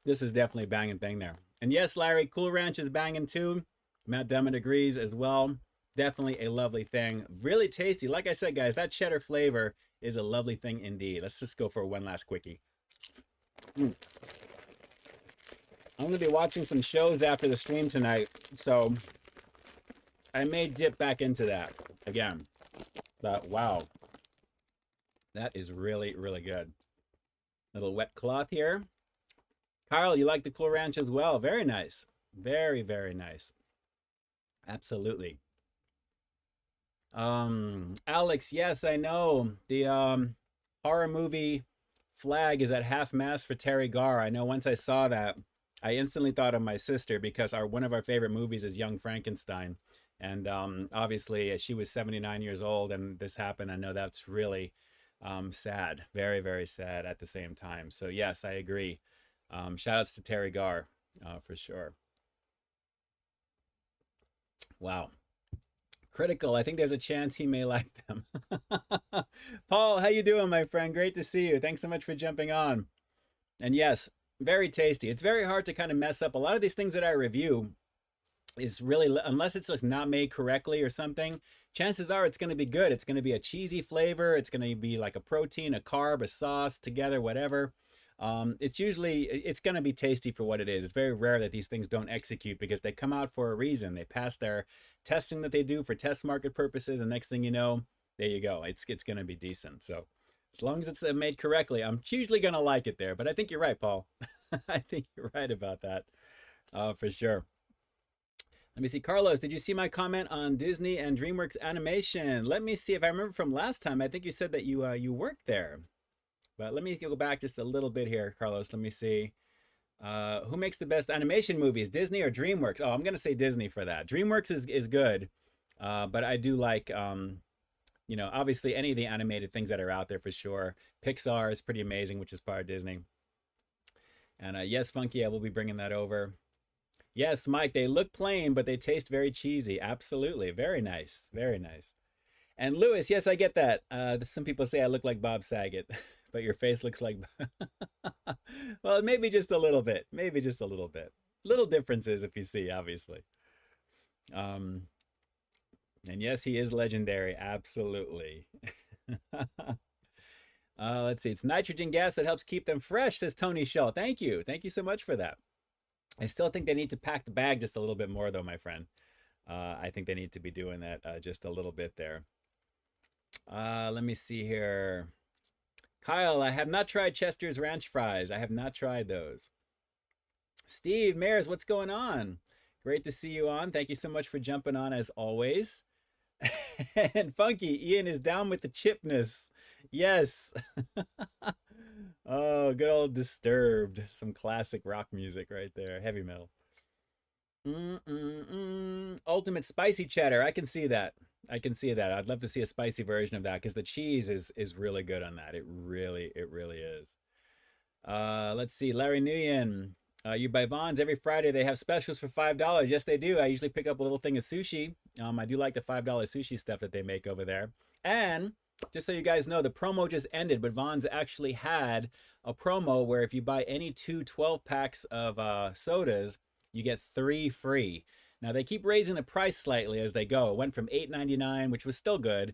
This is definitely a banging thing there. And yes, Larry, Cool Ranch is banging too. Matt Dummett agrees as well. Definitely a lovely thing. Really tasty. Like I said, guys, that cheddar flavor is a lovely thing indeed. Let's just go for one last quickie. I'm going to be watching some shows after the stream tonight, so I may dip back into that again. But wow, that is really, really good. Little wet cloth here. Carl, you like the Cool Ranch as well. Very nice. Very, very nice. Absolutely. Alex, yes, I know. The horror movie flag is at half-mast for Terry Garr. I know once I saw that, I instantly thought of my sister because one of our favorite movies is Young Frankenstein. And obviously, she was 79 years old and this happened. I know that's really sad. Very, very sad at the same time. So yes, I agree. Shout outs to Terry Garr for sure. Wow. Critical. I think there's a chance he may like them. Paul, how you doing, my friend? Great to see you. Thanks so much for jumping on. And yes, very tasty. It's very hard to kind of mess up. A lot of these things that I review is really, unless it's like not made correctly or something, chances are it's going to be good. It's going to be a cheesy flavor. It's going to be like a protein, a carb, a sauce together, whatever. It's going to be tasty for what it is. It's very rare that these things don't execute because they come out for a reason. They pass their testing that they do for test market purposes. And next thing you know, there you go. It's going to be decent. So as long as it's made correctly, I'm usually going to like it there. But I think you're right, Paul. I think you're right about that for sure. Let me see. Carlos, did you see my comment on Disney and DreamWorks Animation? Let me see if I remember from last time. I think you said that you worked there. But let me go back just a little bit here, Carlos. Let me see. Who makes the best animation movies, Disney or DreamWorks? Oh, I'm going to say Disney for that. DreamWorks is good. But I do like, you know, obviously any of the animated things that are out there for sure. Pixar is pretty amazing, which is part of Disney. And yes, Funky, I will be bringing that over. Yes, Mike, they look plain, but they taste very cheesy. Absolutely. Very nice. Very nice. And Lewis, yes, I get that. Some people say I look like Bob Saget, but your face looks like... Well, maybe just a little bit. Maybe just a little bit. Little differences if you see, obviously. And yes, he is legendary. Absolutely. Let's see. It's nitrogen gas that helps keep them fresh, says Tony Shaw. Thank you. Thank you so much for that. I still think they need to pack the bag just a little bit more, though, my friend. I think they need to be doing that just a little bit there. Let me see here. Kyle, I have not tried Chester's Ranch fries. I have not tried those. Steve Mares, what's going on? Great to see you on. Thank you so much for jumping on as always. And Funky, Ian is down with the chipness. Yes. Oh, good old Disturbed. Some classic rock music right there. Heavy metal. Ultimate spicy cheddar. I can see that. I can see that. I'd love to see a spicy version of that because the cheese is really good on that. It really is. Let's see. Larry Nguyen. You buy Vons every Friday. They have specials for $5. Yes, they do. I usually pick up a little thing of sushi. I do like the $5 sushi stuff that they make over there. And just so you guys know, the promo just ended, but Vons actually had a promo where if you buy any two 12-packs of sodas, you get 3 free. Now, they keep raising the price slightly as they go. It went from $8.99, which was still good,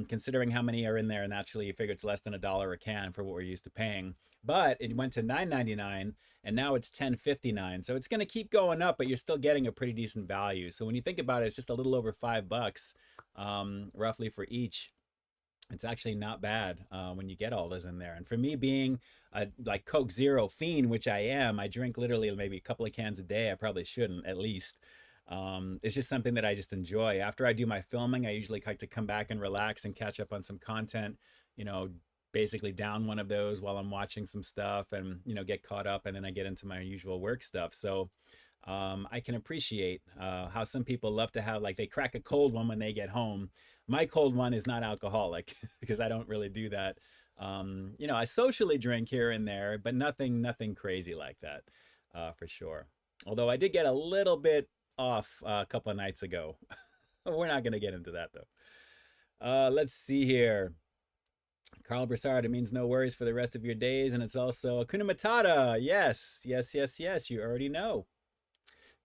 considering how many are in there. And actually, you figure it's less than $1 a can for what we're used to paying. But it went to $9.99, and now it's $10.59. So it's going to keep going up, but you're still getting a pretty decent value. So when you think about it, it's just a little over $5, roughly for each. It's actually not bad when you get all those in there. And for me being a like Coke Zero fiend, which I am, I drink literally maybe a couple of cans a day. I probably shouldn't, at least. It's just something that I just enjoy. After I do my filming, I usually like to come back and relax and catch up on some content, you know, basically down one of those while I'm watching some stuff and, you know, get caught up, and then I get into my usual work stuff. So I can appreciate how some people love to have, like, they crack a cold one when they get home. My cold one is not alcoholic because I don't really do that. You know, I socially drink here and there, but nothing crazy like that for sure. Although I did get a little bit off a couple of nights ago. We're not going to get into that though. Let's see here. Carl Broussard, it means no worries for the rest of your days, and it's also Hakuna Matata. Yes, yes, yes, yes, you already know.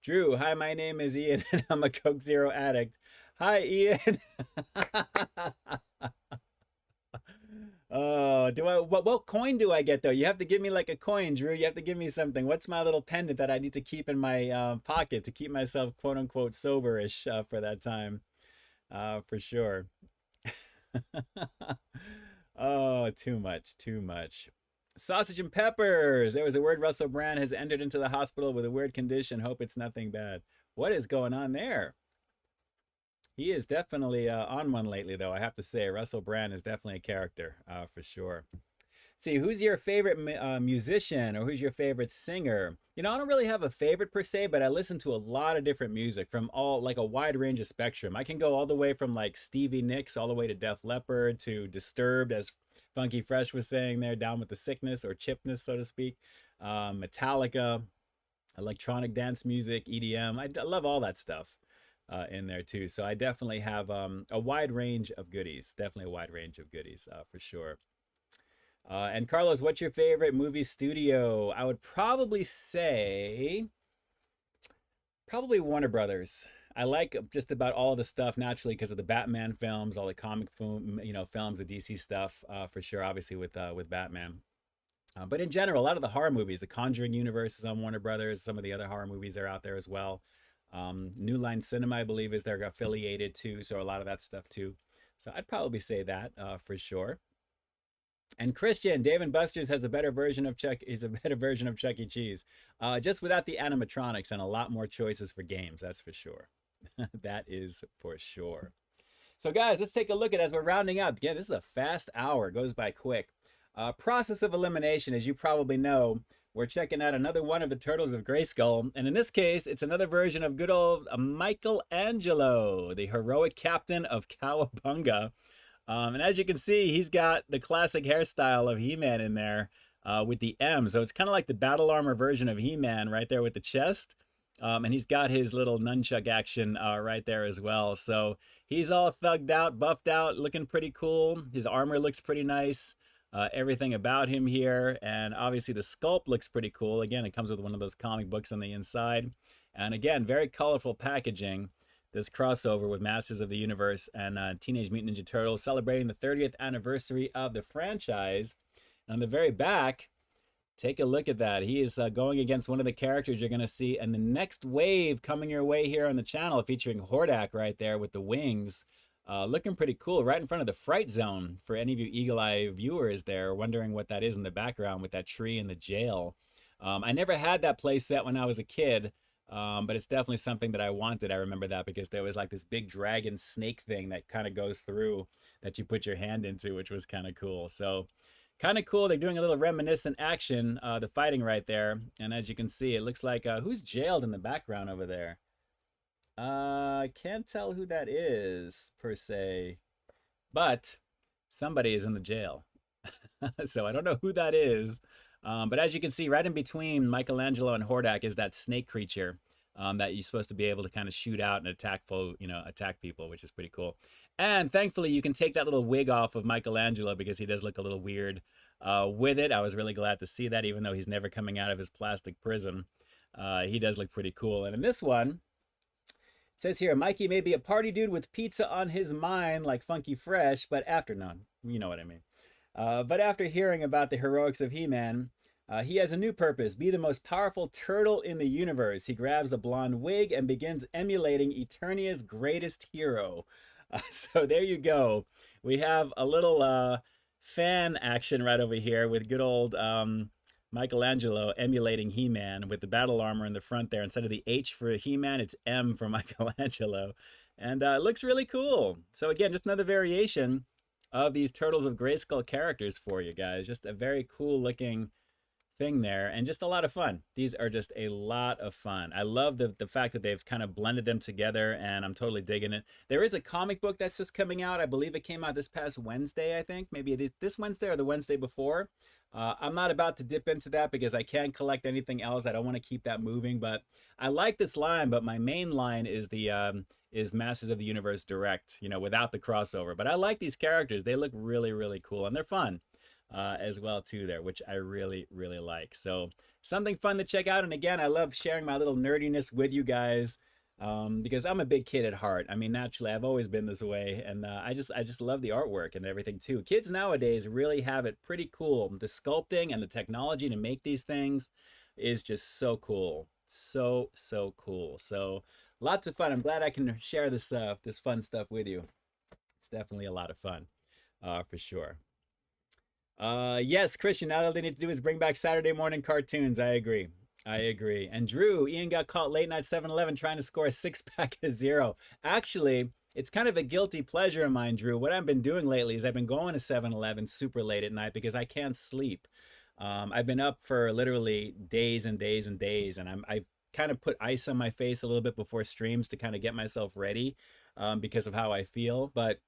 Drew, hi, my name is Ian, and I'm a Coke Zero addict. Hi, Ian. Oh, what coin do I get though? You have to give me like a coin, Drew. You have to give me something. What's my little pendant that I need to keep in my pocket to keep myself quote unquote soberish for that time? For sure. Oh, too much, too much. Sausage and peppers. There was a word Russell Brand has entered into the hospital with a weird condition. Hope it's nothing bad. What is going on there? He is definitely on one lately, though, I have to say. Russell Brand is definitely a character, for sure. See, who's your favorite musician, or who's your favorite singer? You know, I don't really have a favorite per se, but I listen to a lot of different music from all, like, a wide range of spectrum. I can go all the way from, like, Stevie Nicks all the way to Def Leppard to Disturbed, as Funky Fresh was saying there, Down with the Sickness or Chipness, so to speak. Metallica, electronic dance music, EDM. I love all that stuff. In there too. So I definitely have a wide range of goodies. Definitely a wide range of goodies for sure. And Carlos, what's your favorite movie studio? I would probably say probably Warner Brothers. I like just about all the stuff naturally because of the Batman films, all the comic film, you know, films, the DC stuff for sure. Obviously with Batman. But in general, a lot of the horror movies, the Conjuring universe is on Warner Brothers. Some of the other horror movies are out there as well. New Line Cinema, I believe, is they're affiliated to, so a lot of that stuff too. So I'd probably say that for sure. And Christian, Dave and Buster's has a better version of Chuck. Is a better version of Chuck E. Cheese, just without the animatronics and a lot more choices for games. That's for sure. That is for sure. So guys, let's take a look at as we're rounding out. Again, this is a fast hour. It goes by quick. Process of elimination, as you probably know. We're checking out another one of the Turtles of Grayskull, and in this case, it's another version of good old Michelangelo, the heroic captain of Cowabunga. And as you can see, he's got the classic hairstyle of He-Man in there with the M. So it's kind of like the battle armor version of He-Man right there with the chest. And he's got his little nunchuck action right there as well. So he's all thugged out, buffed out, looking pretty cool. His armor looks pretty nice. Everything about him here, and obviously the sculpt looks pretty cool. Again, it comes with one of those comic books on the inside, and again, very colorful packaging. this crossover with Masters of the Universe and Teenage Mutant Ninja Turtles, celebrating the 30th anniversary of the franchise. And on the very back, take a look at that. He is going against one of the characters you're going to see in the next wave coming your way here on the channel, featuring Hordak right there with the wings. Looking pretty cool, right in front of the Fright Zone for any of you eagle-eye viewers there, wondering what that is in the background with that tree in the jail. I never had that play set when I was a kid, but it's definitely something that I wanted. I remember that because there was like this big dragon snake thing that kind of goes through that you put your hand into, which was kind of cool. So kind of cool. They're doing a little reminiscent action, the fighting right there. And as you can see, it looks like who's jailed in the background over there? I can't tell who that is per se, but somebody is in the jail. So I don't know who that is. But as you can see, right in between Michelangelo and Hordak is that snake creature that you're supposed to be able to kind of shoot out and attack people, which is pretty cool. And thankfully, you can take that little wig off of Michelangelo because he does look a little weird with it. I was really glad to see that, even though he's never coming out of his plastic prison. He does look pretty cool. And in this one, it says here, Mikey may be a party dude with pizza on his mind like Funky Fresh, but after none, you know what I mean. But after hearing about the heroics of He-Man, he has a new purpose, be the most powerful turtle in the universe. He grabs a blonde wig and begins emulating Eternia's greatest hero. So there you go. We have a little fan action right over here with good old Michelangelo emulating He-Man with the battle armor in the front there. Instead of the H for He-Man, it's M for Michelangelo. And it looks really cool. So again, just another variation of these Turtles of Grayskull characters for you guys. Just a very cool looking thing there, and just a lot of fun. These are just a lot of fun. I love the fact that they've kind of blended them together, and I'm totally digging it. There is a comic book that's just coming out. I believe it came out this past Wednesday, I think. Maybe this Wednesday or the Wednesday before. I'm not about to dip into that because I can't collect anything else. I don't want to keep that moving, but I like this line, but my main line is the is Masters of the Universe Direct, you know, without the crossover. But I like these characters. They look really, really cool, and they're fun. As well too there, which I really, really like. So something fun to check out. And again, I love sharing my little nerdiness with you guys because I'm a big kid at heart. I mean, naturally, I've always been this way, and I just love the artwork and everything too. Kids nowadays really have it pretty cool. The sculpting and the technology to make these things is just so cool, so cool. So lots of fun. I'm glad I can share this this fun stuff with you. It's definitely a lot of fun, for sure. Yes, Christian, now all they need to do is bring back Saturday morning cartoons. I agree. And Drew, Ian got caught late night 7-Eleven trying to score a 6-pack of Zero. Actually, it's kind of a guilty pleasure of mine, Drew. What I've been doing lately is I've been going to 7-Eleven super late at night because I can't sleep. I've been up for literally days and days and days, and I've kind of put ice on my face a little bit before streams to kind of get myself ready because of how I feel. But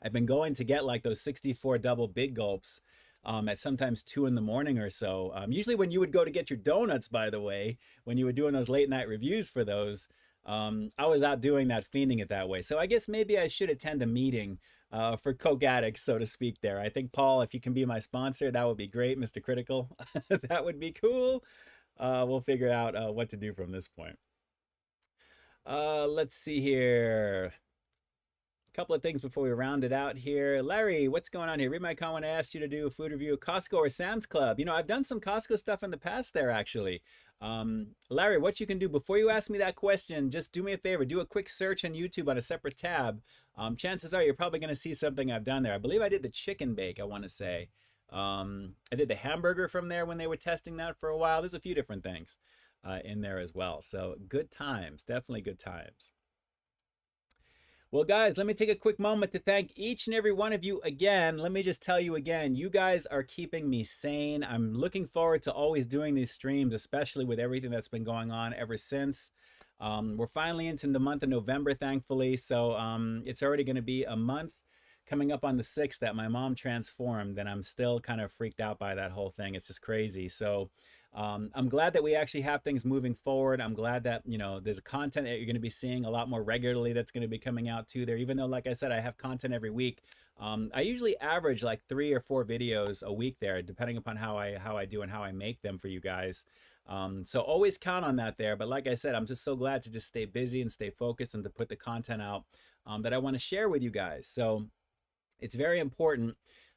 I've been going to get like those 64 double big gulps at sometimes 2 in the morning or so. Usually when you would go to get your donuts, by the way, when you were doing those late night reviews for those, I was out doing that, fiending it that way. So I guess maybe I should attend a meeting for Coke addicts, so to speak there. I think, Paul, if you can be my sponsor, that would be great, Mr. Critical. That would be cool. We'll figure out what to do from this point. Let's see here. Couple of things before we round it out here. Larry, what's going on here? Read my comment. I asked you to do a food review of Costco or Sam's Club. You know, I've done some Costco stuff in the past there, actually. Larry, what you can do before you ask me that question, just do me a favor. Do a quick search on YouTube on a separate tab. Chances are you're probably going to see something I've done there. I believe I did the chicken bake, I want to say. I did the hamburger from there when they were testing that for a while. There's a few different things in there as well. So good times, definitely good times. Well, guys, let me take a quick moment to thank each and every one of you again. Let me just tell you again, you guys are keeping me sane. I'm looking forward to always doing these streams, especially with everything that's been going on ever since. We're finally into the month of November, thankfully. So it's already going to be a month coming up on the 6th that my mom transformed, and I'm still kind of freaked out by that whole thing. It's just crazy. So I'm glad that we actually have things moving forward. I'm glad that, you know, there's content that you're going to be seeing a lot more regularly that's going to be coming out too there, even though, like I said, I have content every week. I usually average like 3 or 4 videos a week there, depending upon how I do and how I make them for you guys. So always count on that there. But like I said, I'm just so glad to just stay busy and stay focused and to put the content out that I want to share with you guys. So it's very important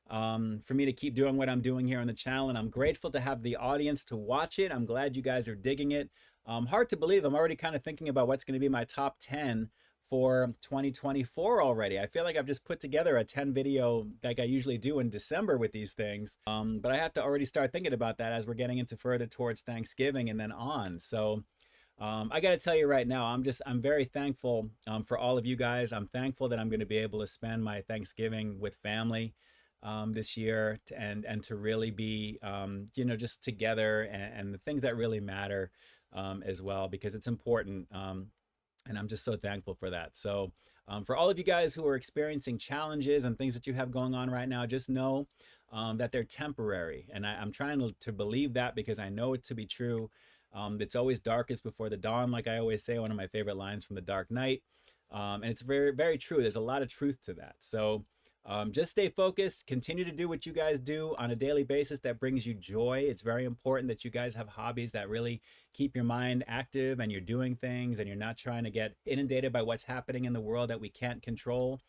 for me to keep doing what I'm doing here on the channel, and I'm grateful to have the audience to watch it. I'm glad you guys are digging it. Hard to believe I'm already kind of thinking about what's going to be my top 10 for 2024 already. I feel like I've just put together a 10 video like I usually do in December with these things. But I have to already start thinking about that as we're getting into further towards Thanksgiving and then on. So I got to tell you right now, I'm very thankful for all of you guys. I'm thankful that I'm going to be able to spend my Thanksgiving with family this year and to really be, just together and the things that really matter as well, because it's important. And I'm just so thankful for that. So for all of you guys who are experiencing challenges and things that you have going on right now, just know that they're temporary. And I'm trying to believe that because I know it to be true. It's always darkest before the dawn, like I always say, one of my favorite lines from The Dark Knight. And it's very, very true. There's a lot of truth to that. So just stay focused, continue to do what you guys do on a daily basis that brings you joy. It's very important that you guys have hobbies that really keep your mind active and you're doing things and you're not trying to get inundated by what's happening in the world that we can't control.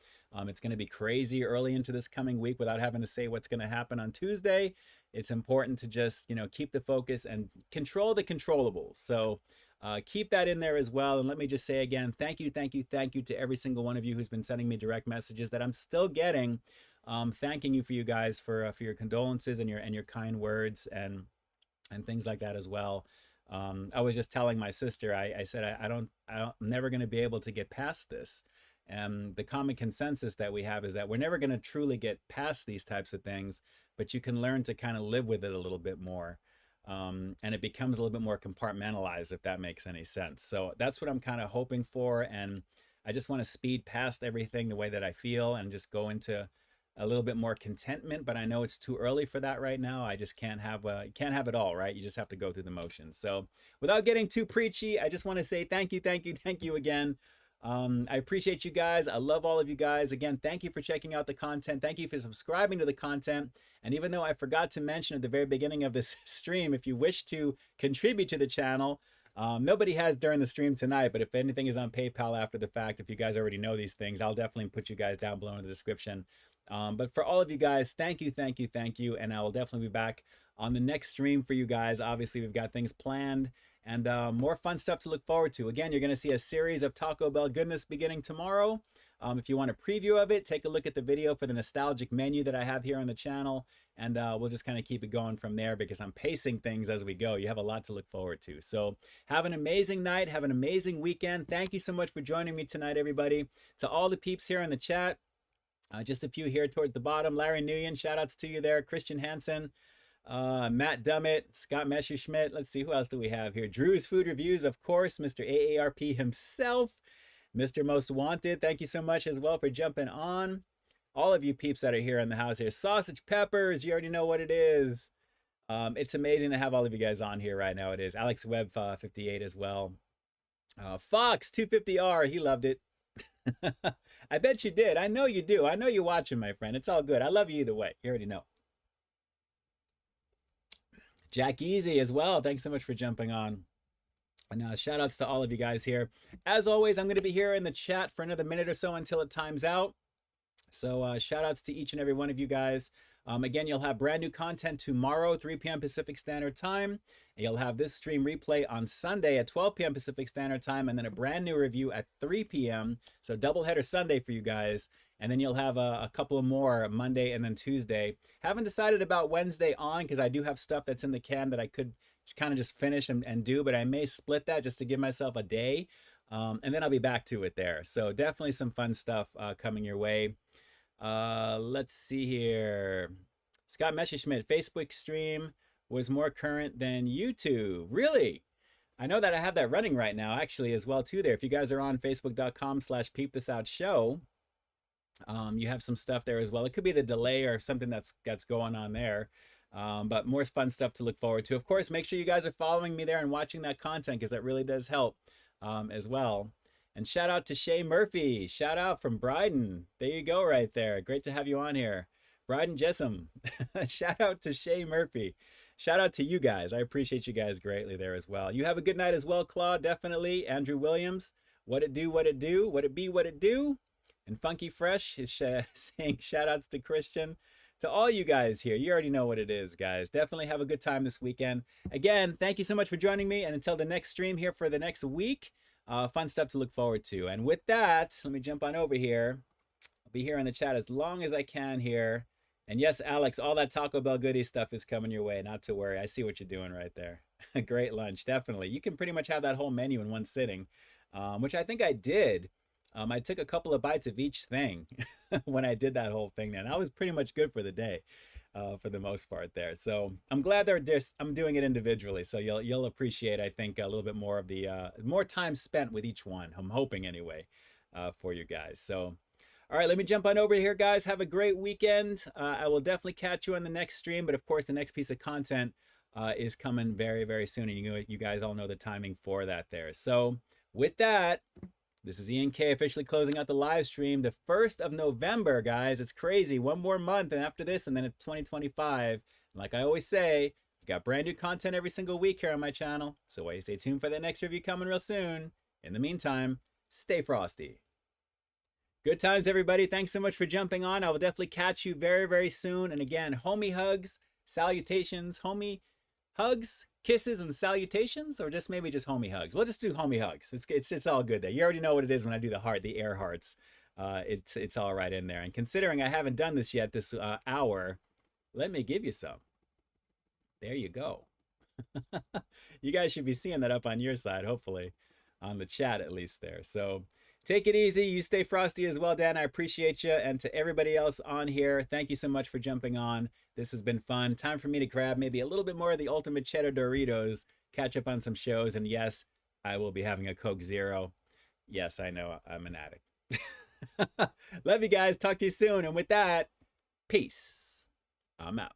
It's going to be crazy early into this coming week without having to say what's going to happen on Tuesday. It's important to just, keep the focus and control the controllables. So keep that in there as well. And let me just say again, thank you to every single one of you who's been sending me direct messages that I'm still getting. Thanking you for you guys for your condolences and your kind words and things like that as well. I was just telling my sister, I said, I'm never going to be able to get past this. And the common consensus that we have is that we're never going to truly get past these types of things, but you can learn to kind of live with it a little bit more. And it becomes a little bit more compartmentalized, if that makes any sense. So that's what I'm kind of hoping for. And I just want to speed past everything the way that I feel and just go into a little bit more contentment. But I know it's too early for that right now. I just can't have it all, right? You just have to go through the motions. So without getting too preachy, I just want to say thank you again. I appreciate you guys. I love all of you guys. Again, thank you for checking out the content. Thank you for subscribing to the content. And even though I forgot to mention at the very beginning of this stream, if you wish to contribute to the channel, nobody has during the stream tonight, but if anything is on PayPal after the fact, if you guys already know these things, I'll definitely put you guys down below in the description. But for all of you guys, thank you. And I will definitely be back on the next stream for you guys. Obviously, we've got things planned and more fun stuff to look forward to. Again, you're going to see a series of Taco Bell goodness beginning tomorrow. If you want a preview of it, take a look at the video for the nostalgic menu that I have here on the channel. And we'll just kind of keep it going from there because I'm pacing things as we go. You have a lot to look forward to. So have an amazing night. Have an amazing weekend. Thank you so much for joining me tonight, everybody. To all the peeps here in the chat. Just a few here towards the bottom. Larry Nguyen, shout outs to you there. Christian Hansen. Matt Dummett, Scott Messerschmidt. Let's see, who else do we have here? Drew's Food Reviews, of course, Mr. AARP himself, Mr. Most Wanted. Thank you so much as well for jumping on. All of you peeps that are here in the house here. Sausage Peppers, you already know what it is. It's amazing to have all of you guys on here right now. It is. Alex Webb 58 as well. Fox 250R, he loved it. I bet you did. I know you do. I know you're watching, my friend. It's all good. I love you either way. You already know. Jack Easy as well. Thanks so much for jumping on. And shout outs to all of you guys here. As always, I'm going to be here in the chat for another minute or so until it times out. So shout outs to each and every one of you guys. Again, you'll have brand new content tomorrow, 3 p.m. Pacific Standard Time. And you'll have this stream replay on Sunday at 12 p.m. Pacific Standard Time, and then a brand new review at 3 p.m. So doubleheader Sunday for you guys. And then you'll have a couple of more Monday and then Tuesday. Haven't decided about Wednesday on because I do have stuff that's in the can that I could kind of just finish and do, but I may split that just to give myself a day. And then I'll be back to it there. So definitely some fun stuff coming your way. Let's see here. Scott Messerschmidt, Facebook stream was more current than YouTube. Really? I know that I have that running right now actually as well too there. If you guys are on facebook.com/peepthisioutshow, you have some stuff there as well. It could be the delay or something that's going on there. But more fun stuff to look forward to. Of course, make sure you guys are following me there and watching that content because that really does help as well. And shout out to Shay Murphy. Shout out from Bryden. There you go right there. Great to have you on here. Bryden Jessam. Shout out to Shay Murphy. Shout out to you guys. I appreciate you guys greatly there as well. You have a good night as well, Claude. Definitely. Andrew Williams. What it do, what it do, what it be, what it do. And Funky Fresh is saying shout outs to Christian. To all you guys here, you already know what it is, guys. Definitely have a good time this weekend. Again, thank you so much for joining me. And until the next stream here for the next week, fun stuff to look forward to. And with that, let me jump on over here. I'll be here in the chat as long as I can here. And yes, Alex, all that Taco Bell goodie stuff is coming your way. Not to worry. I see what you're doing right there. Great lunch, definitely. You can pretty much have that whole menu in one sitting, which I think I did. I took a couple of bites of each thing when I did that whole thing there. And I was pretty much good for the day, for the most part there. So I'm glad I'm doing it individually. So you'll appreciate, I think, a little bit more of the more time spent with each one. I'm hoping anyway, for you guys. So, all right, let me jump on over here, guys. Have a great weekend. I will definitely catch you on the next stream. But of course, the next piece of content is coming very, very soon. And you guys all know the timing for that there. So with that, this is Ian K officially closing out the live stream. The 1st of November, guys. It's crazy. One more month, and after this, and then it's 2025. Like I always say, we got brand new content every single week here on my channel. So why you stay tuned for the next review coming real soon. In the meantime, stay frosty. Good times, everybody. Thanks so much for jumping on. I will definitely catch you very, very soon. And again, homie hugs, salutations, homie hugs, kisses, and salutations, or just maybe just homie hugs. We'll just do homie hugs. It's all good there. You already know what it is when I do the heart, the air hearts. It's all right in there. And considering I haven't done this yet this hour, let me give you some. There you go. You guys should be seeing that up on your side, hopefully, on the chat at least there. So take it easy. You stay frosty as well, Dan. I appreciate you. And to everybody else on here, thank you so much for jumping on. This has been fun. Time for me to grab maybe a little bit more of the Ultimate Cheddar Doritos, catch up on some shows, and yes, I will be having a Coke Zero. Yes, I know I'm an addict. Love you guys. Talk to you soon. And with that, peace. I'm out.